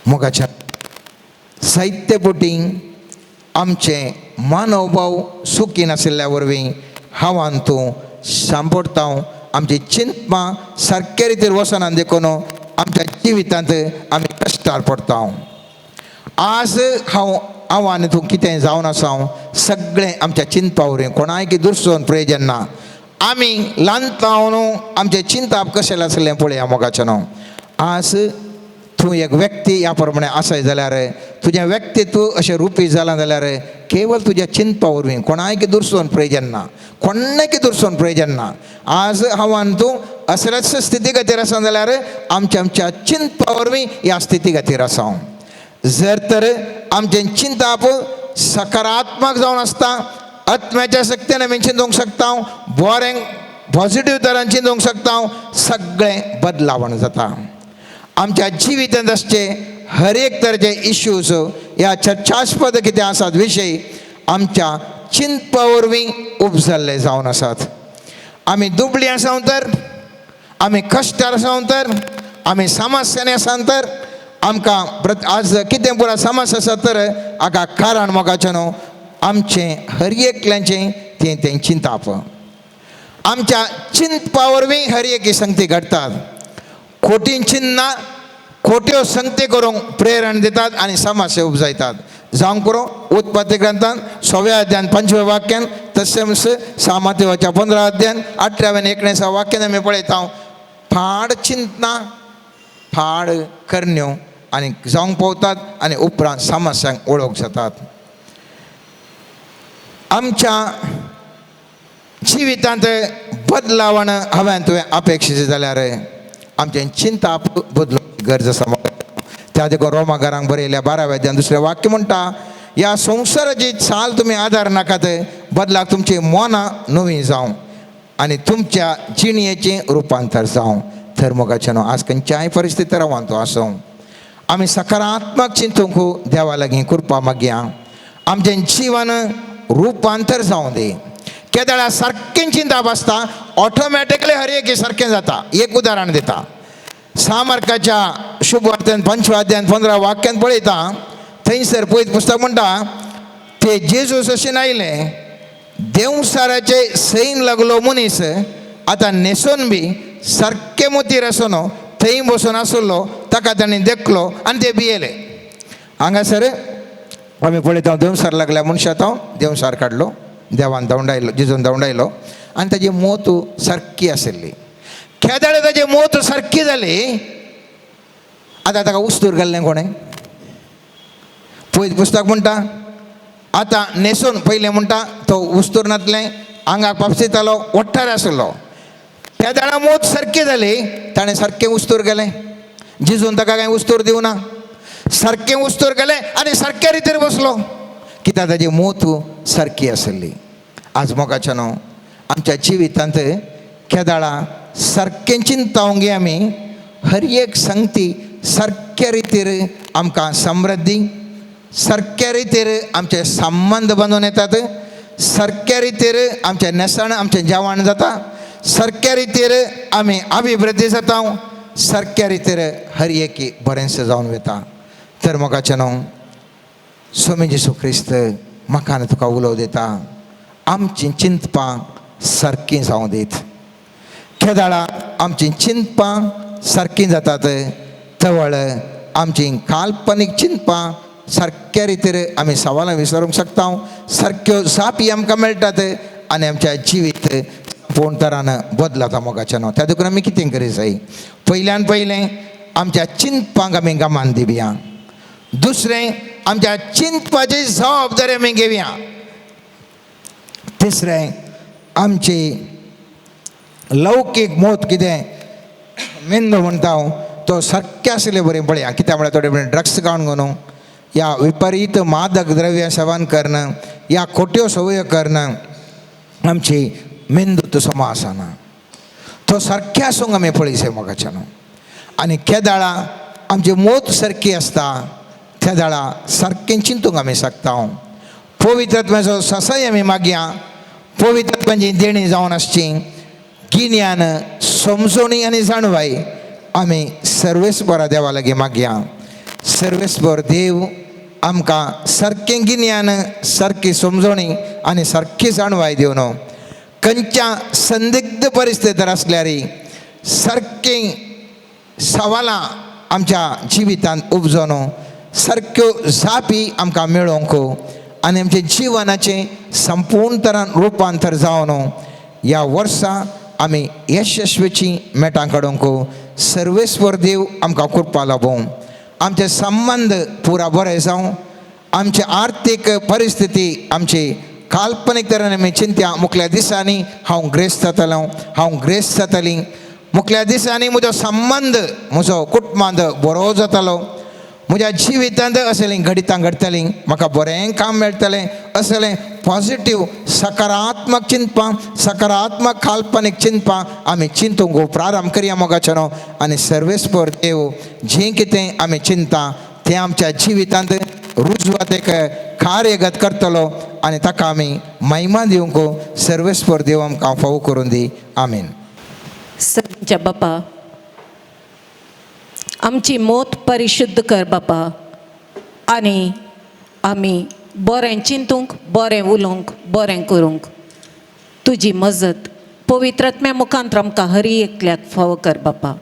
मोगाच्या साहित्य पोटीं आमचे मनोभाव सुखी नाशिल्ल्या वरवीं हांवान तूं सांपडता आमची चिंतपां सारके रितीन वचना देखून आमच्या जिवितांत आमी कश्टार पडटा. आज हांव आनी तूं कितें जावन आसा सगळें आमच्या चिंतपा वरवीं कोणाय की दुरसोन प्रयोजन ना. आमी ल्हानपणावन आमचें चिंतप कशें आसलें पळया मोगाचें न्हू. आज तूं एक व्यक्ती ह्या प्रमाणे आसाय जाल्यार तुजें व्यक्तित्व अशें रुपी जालां जाल्यार केवळ तुज्या चिंतपा वरवीं कोणाय की दुरसोन प्रयोजन ना. कोणाय की दुरसोन प्रयोजन ना. आज हांवान तूं असलेच स्थिती खातीर आसा जाल्यार आमच्या चिंतपा वरवीं ह्या स्थिती खातीर आसा. जर तर आमचें चिंतप सकारात्मक जावन आसता आत्म्याच्या शक्तीन आमी चिंतूंक शकता बरें पॉझिटीव तरान चिंतूंक शकता सगळें बदलावण जाता. आमच्या जिवितांत आसचे हर एक तरेचे इश्यूज ह्या चर्चास्पद कितें आसात विशय आमच्या चिंतपा वरवीं उपजल्ले जावन आसात. आमी दुबळी आसा तर आमी कश्टार आसा तर आमी समस्यानी आसा तर आमकां आज कितें पुरा समस्या आसा तर हाका कारण मोगाचें न्हू आमचें हर एकल्याचें तें चिंतप. आमच्या चिंतपा वरवीं हर एक संगती घडटात. खोटीं चिन्ना खोट्यो संगती करूंक प्रेरण दितात आनी समस्या उपजायतात. जावं करूं उत्पत्ती ग्रंथान 6व्या अध्यायान 5वें वाक्यान तशेंच सामातेवाच्या 15 अध्यायान 18 आनी 19 वाक्यान आमी पळयता फाड चिंतना फाड करण्यो आणि जावंक पावतात आणि उपरांत समस्यांक वळोवंक जातात. आमच्या जिवितांत बदलावण हांवें तुवें अपेक्षीत जाल्यार आमचें चिंता बदलूंक गरज आसा. त्या देखून रोमाकारांक बरयल्या 12व्या अध्यायान दुसरें वाक्य म्हणटा, ह्या संवसाराची चाल तुमी आदार नाकात, बदलाक तुमची मनां नवीं जावं आनी तुमच्या जिणयेचें रुपांतर जावं. तर मोगाचें न्हू, आज खंयच्याय परिस्थिती रावान तो आसूं, आमी सकारात्मक चिंतूंक देवा लागीं कृपा मागया. आमचें जीवन रुपांतर जावं दी. केदाळा सारकें चिंता बसता, ऑटोमॅटिकली हर एक सारकें जाता. एक उदाहरण दिता. 6 मार्काच्या शुभवार्तेंत 5व्या अध्यायान 15 वाक्यांत पळयता, थंयसर पळयत पुस्तक म्हणटा, ते जेजूस अशें आयले, देवसाराचे सैन लागलो मनीस आतां न्हेसून बी सारके मोतीर आसून थंय बसून आसलो ताका ताणें देखलो आनी ते भियेले. हांगासर आमी पळयता देवसार लागल्या मनशां तो देवसार काडलो, देवान दवंडायलो, जेजून दवंडायलो आनी ताजी मोत सारकी आशिल्ली. केदाळे ताजी मोत सारकी जाली. आतां ताका उस्तूर घाल्लें कोणें? पळयत पुस्तक म्हणटा, आतां न्हेसून पयलें म्हणटा तो उस्तूर नातलें, आंगाक पापसितालो, वट्टार आसलो. केदाळा मोत सारकी जाली, ताणें सारकें उस्तूर गेलें. जेजून ताका कांय उस्तूर दिवना, सारकें उस्तूर गेलें आनी सारके रितीर बसलो, कित्याक ताजी मोत सारकी आसली. आज मोगाचें न्हू, आमच्या जिवितांत केदाळा सारकें चिंतावंक गे आमी, हर एक संगती सारक्या रितीर आमकां समृद्धी, सारक्या रितीर आमचे संबंध बांदून येतात, सारक्या रितीर आमचें नेसण आमचें जेवण जाता, सारक्या रितीर आमी अभिवृद्धी जाता, सारक्या रितीर हर एक बरेंचें जावन वता. तर मोगाचें न्हू, स्वामी जेसू क्रिस्त म्हाका आनी तुका उलोव दिता, आमचीं चिंतपां सारकीं जावं दीत. केदाळा आमचीं चिंतपां सारकीं जातात, तवळ आमचीं काल्पनीक चिंतपां सारक्या रितीर आमी सवालां विचारूंक शकता, सारक्यो जापी आमकां मेळटात आनी आमच्या जिवीत पूर्ण तरान बदलता. मोगाचें न्हू, त्या देखून आमी कितें करूं जाय? पयल्यान पयलें आमच्या चिंतपांक आमी गमान दिवया. दुसरें, आमच्या चिंतपाची जबाबदारी आमी घेवया. तिसरें, आमची लौकीक मोत कितें मेंदो म्हणटा तो सारकें आसलें बरें पळया. कित्याक म्हळ्यार थोडे कडेन ड्रग्स खावन न्हू, या विपरीत मादक द्रव्य सेवन करणं, या खोट्यो संवयो करणं आमची मेंदू तसो आसना. तो सारकें आसूंक आमी पळयचें मोगाचें न्हू. आनी केदाळा आमची मोत सारकी आसता, केदाळा सारकें चिंतूंक आमी शकता. पवित्रात्म्याचो ससाय आमी मागया. पवित्रात्म्याची देणी जावन आसची. गिन्यान, समजणी आनी जाणवाई आमी सर्वेस्परा देवा लागीं मागया. सर्वेस्पर देव आमकां सारकें गिन्यान, सारकी समजणी आनी सारकी जाणवाय दिवन खंयच्या संदिग्ध परिस्थितीर आसल्यार सारकीं सवालां आमच्या जिवितांत उपजोन सारक्यो जापी आमकां मेळोवंक आनी आमच्या जिवनाचें संपूर्ण तरान रुपांतर जावन ह्या वर्सा आमी यशस्वीची मेटां काडूंक सर्वेस्वर देव आमकां कृपा लाभूं. आमचे संबंध पुरा बरे जावं. आमची आर्थीक परिस्थिती आमची काल्पनीक तरेन आमी चिंत्या. मुखल्या दिसांनी हांव ग्रेस्त जातलों, हांव ग्रेस्त जातली. मुखल्या दिसांनी म्हजो संबंध म्हजो कुटुंबांत बरो जातालो. म्हज्या जिवितांत असलें घडितां घडटलीं, म्हाका बरें काम मेळटलें असलें पॉजिटीव सकारात्मक चिंतपां, सकारात्मक काल्पनीक चिंतपां आमी चिंतूंक प्रारंभ करया मोगाचें न्हू. आनी सर्वेस्पर देव जें कितें आमी चिंता तें आमच्या जिवितांत रुजवातेक कार्यगत करतलो आनी ताका आमी महिमा दिवंक सर्वेस्पर देव आमकां फावो करून दी. आमीन. सच्चा बापा, आमची मोत परिशुद्ध कर बापा, आनी आमी बरें चिंतूंक, बरें उलोवंक, बरें करूंक तुजी मजत पवित्रात्म्या मुखांत आमकां हर एकल्याक फावो कर बापा.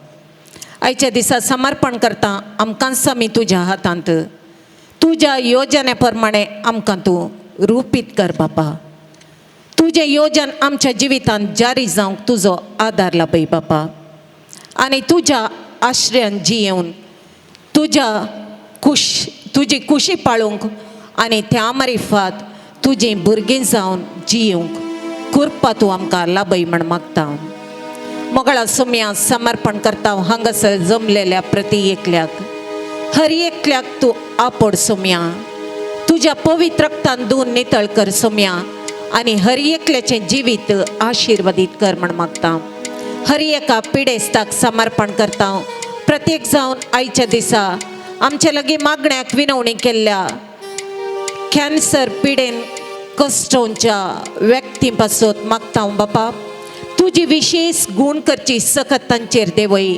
आयच्या दिसा समर्पण करता आमकांच आमी तुज्या हातांत. तुज्या योजने प्रमाणे आमकां तूं रुपीत कर बापा. तुजें योजन आमच्या जिवितांत जारी जावंक तुजो आदार लाभय बापा. आनी तुज्या आश्रयान जियेवन तुजी खुशी पाळूंक आनी त्या मारिफात तुजें भुरगें जावन जियोंक करपा तूं आमकां लाभय म्हण मागता. मोगळा सुम्या समर्पण करता हांगासर जमलेल्या प्रती एकल्याक, हर एकल्याक तूं आपड सुम्या, तुज्या पवित्र रक्तान धुवन नितळ कर सुम्या, आनी हर एकल्याचें जिवीत आशिर्वादीत कर म्हण मागता. हर एका पिडेस्ताक समर्पण करता. प्रत्येक जावन आयच्या दिसा आमचे लागीं मागण्याक विनवणी केल्ल्या कॅन्सर पिडेन कश्टोवच्या व्यक्ती पासून मागता बापा, तुजी विशेष गूण करची सकत तांचेर देवय.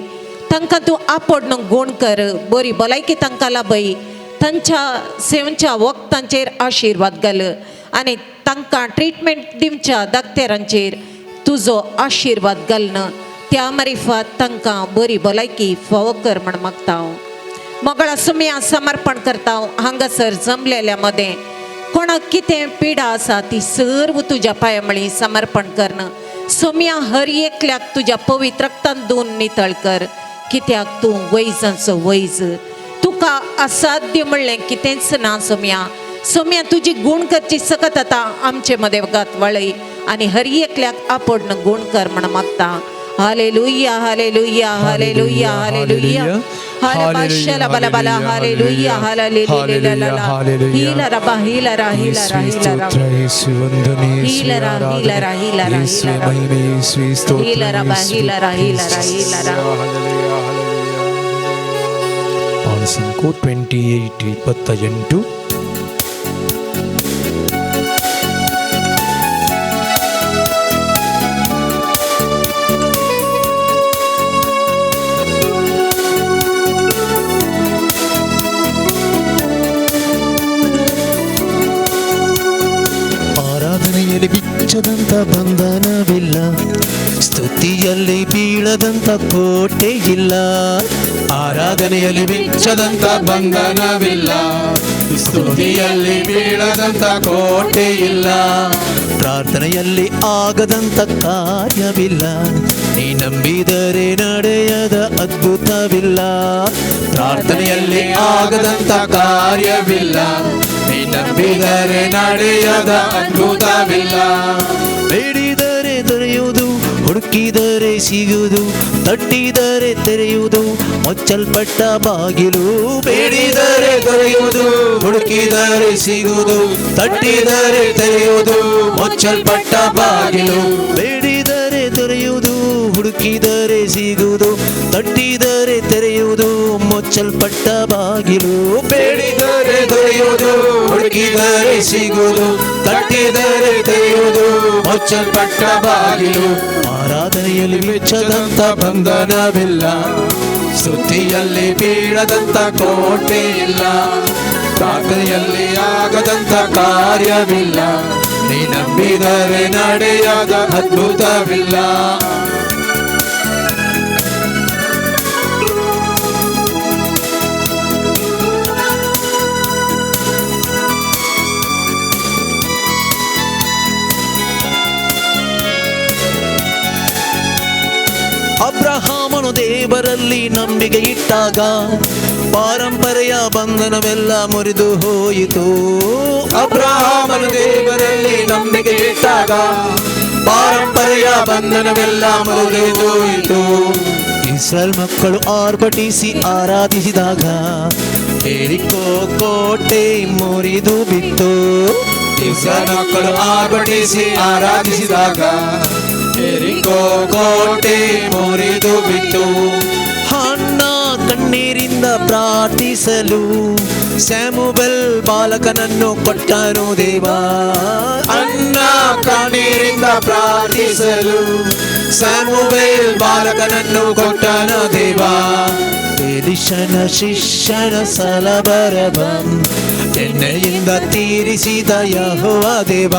तांकां तूं आपड गूण कर, बरी भलायकी तांकां लाभय. तांच्या सेवच्या वखदांचेर आशिर्वाद घाल आनी तांकां ट्रिटमेंट दिवच्या दाक्तेरांचेर तुजो आशिर्वाद घालन त्या मारिफात तांकां बरी भलायकी फावो कर म्हण मागता. मोगळा सुम्या समर्पण करता हांगासर जमलेल्या मदें कोणाक कितें पिडा आसा ती सर्व तुज्या पांयामळी समर्पण करन. सुम्या हर एकल्याक तुज्या पवित्र रक्तान धुवन नितळ कर, कित्याक तूं वैजांचो वैज. तुका असाध्य म्हणलें कितेंच ना सुम्या. सुम्या तुजी गूण करची सकत आतां आमचे मदें वगात वळय आनी हर एकल्याक आपड गूण कर म्हण मागता. Hallelujah hallelujah hallelujah hallelujah hallelujah बला हालेलुया हालेलुया हीला रबा हीला रा हीला रा हीला रा हीला रा हीला रा हीला रा हीला रबा हीला रा हीला रा हीला रा. Psalm 28:28 ಆರಾಧನೆಯಲ್ಲಿ ಬಿಚ್ಚದಂತ ಬಂಧನವಿಲ್ಲ, ಸ್ತುತಿಯಲ್ಲಿ ಬೀಳದಂತ ಕೋಟೆ ಇಲ್ಲ. ಆರಾಧನೆಯಲ್ಲಿ ಬಿಚ್ಚದಂತ ಬಂಧನವಿಲ್ಲ, ಸ್ತುತಿಯಲ್ಲಿ ಬೀಳದಂತ ಕೋಟೆ ಇಲ್ಲ. ಪ್ರಾರ್ಥನೆಯಲ್ಲಿ ಆಗದಂತ ಕಾರ್ಯವಿಲ್ಲ, ನೀ ನಂಬಿದರೆ ನಡೆಯದ ಅದ್ಭುತವಿಲ್ಲ. ಪ್ರಾರ್ಥನೆಯಲ್ಲಿ ಆಗದಂತ ಕಾರ್ಯವಿಲ್ಲ, ನೀ ನಂಬಿದರೆ ನಡೆಯದ ಅದ್ಭುತವಿಲ್ಲ. ಬೇಡಿದರೆ ದೊರೆಯುವುದು, ಹುಡುಕಿದರೆ ಸಿಗುವುದು, ತಟ್ಟಿದರೆ ತೆರೆಯುವುದು, ಮುಚ್ಚಲ್ಪಟ್ಟ ಬಾಗಿಲು. ಬೇಡಿದರೆ ದೊರೆಯುವುದು, ಹುಡುಕಿದರೆ ಸಿಗುವುದು, ತಟ್ಟಿದರೆ ತೆರೆಯುವುದು, ಮುಚ್ಚಲ್ಪಟ್ಟ ಬಾಗಿಲು. ಬೇಡಿದರೆ ದೊರೆಯುವುದು, ಹುಡುಕಿದರೆ ಸಿಗುವುದು, ತಟ್ಟಿದರೆ ತೆರೆಯುವುದು, ಮುಚ್ಚಲ್ಪಟ್ಟ ಬಾಗಿಲು. ಬೇಡಿದರೆ ದೊರೆಯುವುದು, ಹುಡುಕಿದರೆ ಸಿಗುವುದು, ತಟ್ಟಿದರೆ ತೆರೆಯುವುದು, ಮುಚ್ಚಲ್ಪಟ್ಟ ಬಾಗಿಲು. ಆರಾಧನೆಯಲ್ಲಿ ಬಿಚ್ಚದಂತ ಬಂಧನವಿಲ್ಲ, ಸ್ತುತಿಯಲ್ಲಿ ಬೀಳದಂತ ಕೋಟೆ ಇಲ್ಲ. ಪ್ರಾರ್ಥನೆಯಲ್ಲಿ ಆಗದಂತ ಕಾರ್ಯವಿಲ್ಲ, ನೀ ನಂಬಿದರೆ ನಡೆಯದ ಅದ್ಭುತವಿಲ್ಲ. ಅಬ್ರಹಾಮನು ದೇವರಲ್ಲಿ ನಂಬಿಕೆ ಇಟ್ಟಾಗ ಪಾರಂಪರೆಯ ಬಂಧನವೆಲ್ಲ ಮುರಿದು ಹೋಯಿತು. ಅಬ್ರಹಾಮನು ದೇವರಲ್ಲಿ ನಂಬಿಕೆ ಇಟ್ಟಾಗ ಪಾರಂಪರೆಯ ಬಂಧನವೆಲ್ಲ ಮುರಿದು ಹೋಯಿತು. ಇಸ್ರಾಯೇಲ್ ಮಕ್ಕಳು ಆರ್ಭಟಿಸಿ ಆರಾಧಿಸಿದಾಗ ಯೆರಿಕೋ ಕೋಟೆ ಮುರಿದು ಬಿತ್ತು. ಇಸ್ರಾಯೇಲ್ ಮಕ್ಕಳು ಆರ್ಭಟಿಸಿ ಆರಾಧಿಸಿದಾಗ ಯೆರಿಕೋ ಕೋಟೆ ಮುರಿದು ಬಿತ್ತು. ಹನ್ನ ಕಣ್ಣೀರಿಂದ ಪ್ರಾರ್ಥಿಸಲು ಸ್ಯಾಮುವೆಲ್ ಬಾಲಕನನ್ನು ಕೊಟ್ಟನು ದೇವ. ಅನ್ನ ಕಣ್ಣೀರಿಂದ ಪ್ರಾರ್ಥಿಸಲು ಸ್ಯಾಮುವೇಲ್ ಬಾಲಕನನ್ನು ಕೊಟ್ಟನು ದೇವ. ಎಲಿಷನ ಶಿಷ್ಯನ ಸಲಬರಬಂ ಎಣ್ಣೆಯಿಂದ ತೀರಿಸಿದ ಯೆಹೋವ ದೇವ.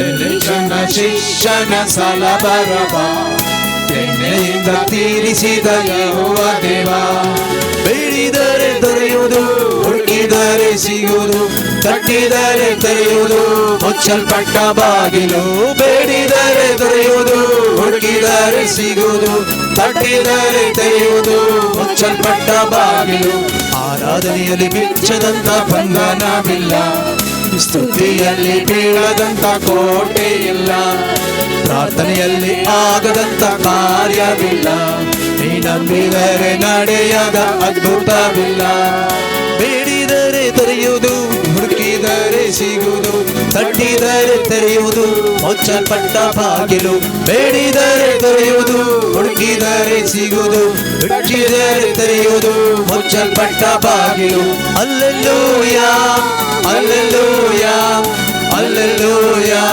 ಎಲಿಷನ ಶಿಷ್ಯನ ಸಲಬರಬ ಎಣ್ಣೆಯಿಂದ ತೀರಿಸಿದ ಯೆಹೋವ ದೇವ. ಬೇಡಿದರೆ ದೊರೆಯುವುದು, ಹುಡುಕಿದರೆ ಸಿಗುವುದು, ತಟ್ಟಿದರೆ ತೆರೆಯುವುದು, ಮುಚ್ಚಲ್ಪಟ್ಟ ಬಾಗಿಲು. ಬೇಡಿದರೆ ದೊರೆಯುವುದು, ಹುಡುಕಿದರೆ ಸಿಗುವುದು, ತಟ್ಟಿದರೆ ತೆರೆಯುವುದು, ಮುಚ್ಚಲ್ಪಟ್ಟ ಬಾಗಿಲು. ಆರಾಧನೆಯಲ್ಲಿ ಬಿಚ್ಚದಂತ ಬಂಧನವಿಲ್ಲ, ಸ್ತುತಿಯಲ್ಲಿ ಬೀಳದಂತ ಕೋಟೆ ಇಲ್ಲ, ಪ್ರಾರ್ಥನೆಯಲ್ಲಿ ಆಗದಂತ ಕಾರ್ಯವಿಲ್ಲ. ನೀ ನಂಬಿದರೆ ನಡೆಯದ ಅದ್ಭುತವಿಲ್ಲ. ಬೇಡಿದರೆ ತೆರೆಯುವುದು, ಹುಡುಕಿದರೆ ಸಿಗುವುದು, ತಟ್ಟಿದರೆ ತೆರೆಯುವುದು, ಮುಚ್ಚಲ್ಪಟ್ಟ ಬಾಗಿಲು. ಬೇಡಿದರೆ ದೊರೆಯುವುದು, ಹುಡುಕಿದರೆ ಸಿಗುವುದು, ಬಿಟ್ಟಿದರೆ ತೆರೆಯುವುದು, ಮುಚ್ಚಲ್ಪಟ್ಟ ಬಾಗಿಲು. Hallelujah, hallelujah, hallelujah,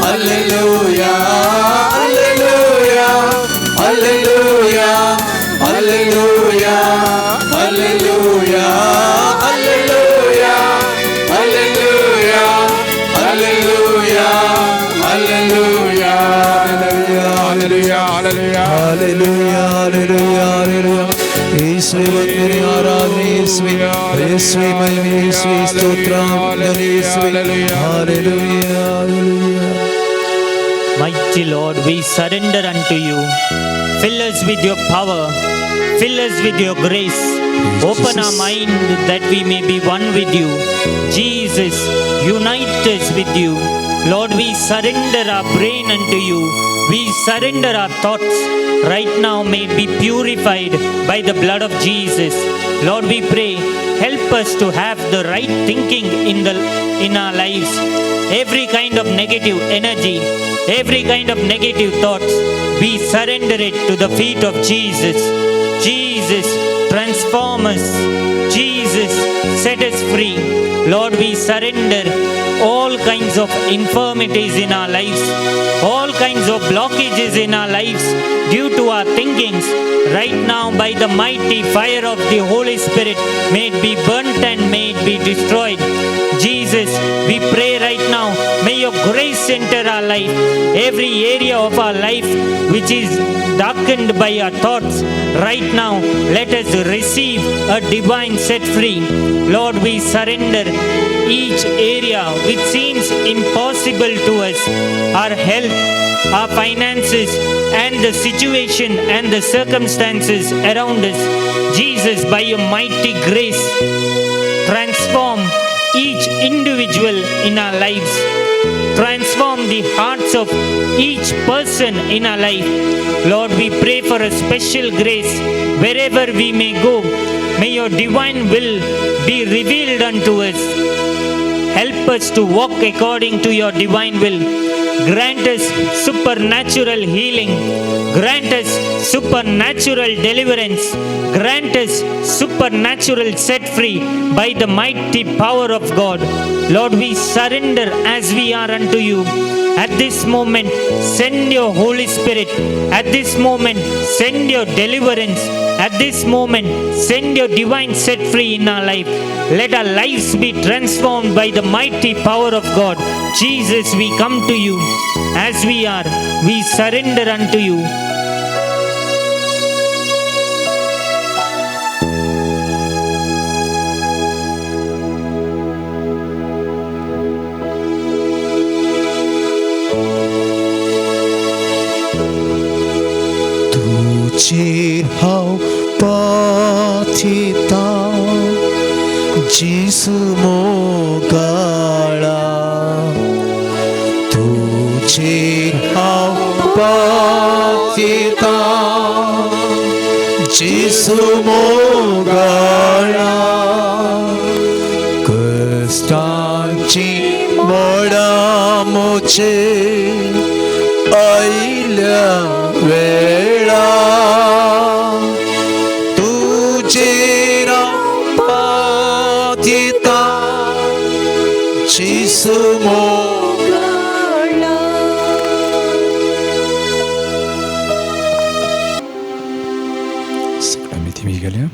hallelujah, hallelujah, hallelujah, hallelujah, hallelujah, hallelujah, hallelujah, hallelujah, hallelujah, hallelujah, hallelujah, hallelujah, hallelujah, hallelujah. ಯೇಸುವೇ ವಂದನೆ, ಆರಾಧನೆ ಯೇಸುವೇ, ಯೇಸುವೇ ಮಹಿಮೆ, ಯೇಸುವೇ ಸ್ತೋತ್ರ, ವಂದನೆ ಯೇಸುವೇ. Hallelujah, hallelujah. Mighty Lord, we surrender unto you. Fill us with your power. Fill us with your grace. Open our mind that we may be one with you. Jesus, unite us with you. Lord, we surrender our brain unto you. We surrender our thoughts. Right now may be purified by the blood of Jesus. Lord, we pray, help us to have the right thinking in our lives. Every kind of negative energy, every kind of negative thoughts, we surrender it to the feet of Jesus. Jesus, transform us. Jesus, set us free. Lord, we surrender all kinds of infirmities in our lives, all kinds of blockages in our lives due to our thinkings. Right now, by the mighty fire of the Holy Spirit, may it be burnt and may it be destroyed. Jesus, we pray right now, may your grace enter our life. Every area of our life which is darkened by our thoughts, right now, let us receive a divine set free. Lord, we surrender each area which seems impossible to us, our health, our finances, and the situation and the circumstances around us. Jesus, by your mighty grace, transform each individual in our lives. Transform the hearts of each person in our life. Lord, we pray for a special grace wherever we may go. May your divine will be revealed unto us. Help us to walk according to your divine will. Grant us supernatural healing. Grant us supernatural deliverance. Grant us supernatural set free by the mighty power of God. Lord, we surrender as we are unto you. At this moment, send your Holy Spirit. At this moment, send your deliverance. At this moment, send your divine set free in our life. Let our lives be transformed by the mighty power of God. Jesus, we come to you as we are. We surrender unto you. तुझे हाव पाथिता जिसु मोगाळा, तुझे हाव पाथिता जिसु मोगाळा. कष्टांची मोडा मोचे आईल्या वेळा, तुझे नाव पाथिता जिसु मोगाळा. सगळ्यांनी तुम्ही गेल्या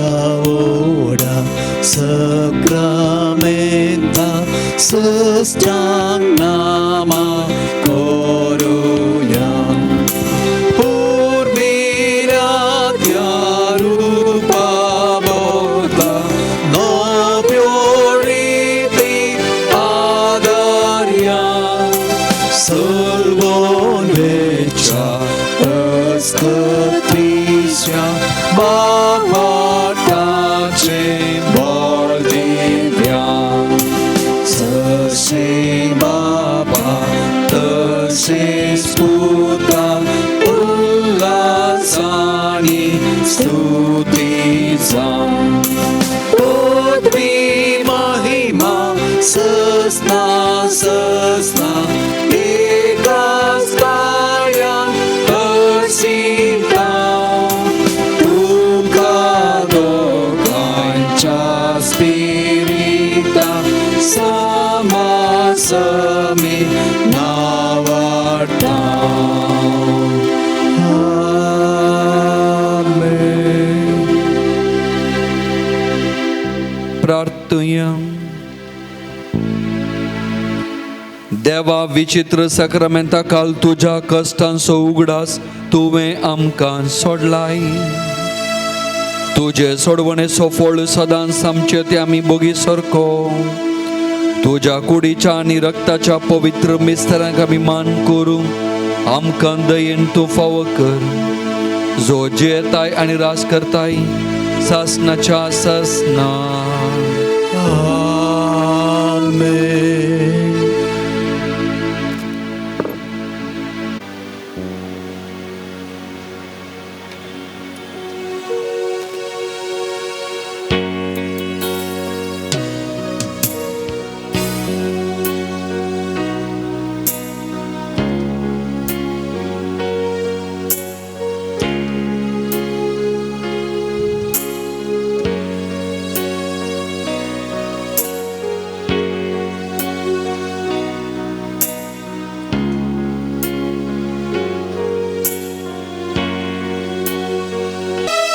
Ora sacramenta sustang nama तस्या बापाटाचे बळ दिव्या जसे बाबा तसेच पुता उल्हासाने स्तुतीचा पृथ्वी महिमा ससना ससना एकाच कार्यात हसिता तुका दोघांच्या स्पिरिता समासमी नावाटा प्रार्थूया. देवा विचित्र सक्रामेंता काल तुझ्या कष्टांचो उगडास तुवें आमकां सोडलाय. तुझे सोडवणेचो फळ सदांच आमचे ते आमी बोगी सारको तुझ्या कुडीच्या आनी रक्ताच्या पवित्र मिस्तरांक आमी मान करूं आमकां दयेन तूं फावो कर. जो जेताय आनी रास करताय सासनाच्या सासना. आमेन.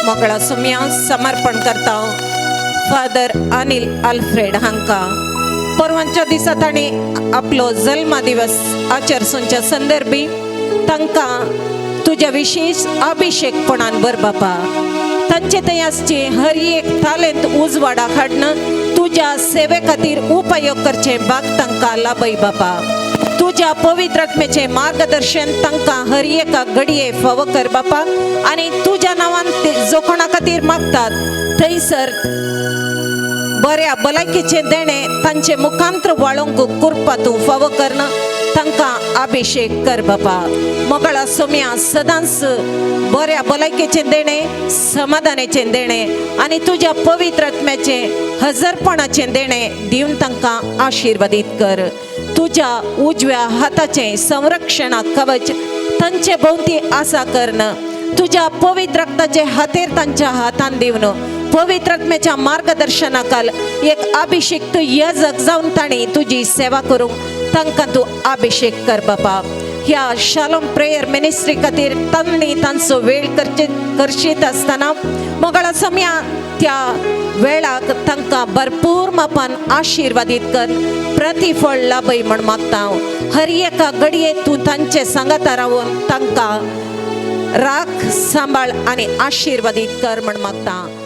मोकळा सुम्या समर्पण करता फादर अनिल आल्फ्रेड हांका परवांच्या दिसा ताणी आपलो जल्म दिवस आचरसूंच्या संदर्भी तांकां तुझ्या विशेष अभिषेकपणान बर बापा तांचे थंय आसचे हर एक तालेंत उजवाडा हाडून तुझ्या सेवे खातीर उपयोग करचे भाग तांकां लाभय बापा. तुझ्या पवित्र आत्म्याचे मार्गदर्शन तांकां हर एका घडये फावो कर बापा आनी तुझ्या नांवान ते जोखणा खातीर मागतात थंयसर बऱ्या भलायकेचे देणे तांचे मुखांत्र वाळोवंक करपा तूं फावो करना तांकां अभिषेक कर बापा. मोकळा सोम्या सदांच बऱ्या भलायकेचे देणे समाधानाचे देणे आनी तुझ्या पवित्र आत्म्याचे हजरपणाचे देणे दिवन तांकां आशिर्वादीत कर. तुझ्या उजव्या हाताचे संरक्षणा कवच तांचे भोवती आसा करन तुझ्या पवित्र रक्ताचे हातेर तांच्या हातान दिवन पवित्र आत्म्याच्या मार्गदर्शनाखाल एक अभिषेक यजक जावन ताणी तुझी सेवा करूंक तांकां तूं अभिषेक कर बापा. ह्या शालोम प्रेयर मिनिस्ट्री खातीर तांणी तांचो वेळ करशीत आसतना मोगळा समया त्या वेळाक तांकां भरपूर मापान आशिर्वादीत कर प्रतिफळ लाभय म्हण मागता. हर एका घडये तूं तांचे सांगाता रावून तांकां राख सांबाळ आनी आशिर्वादीत कर म्हण मागता.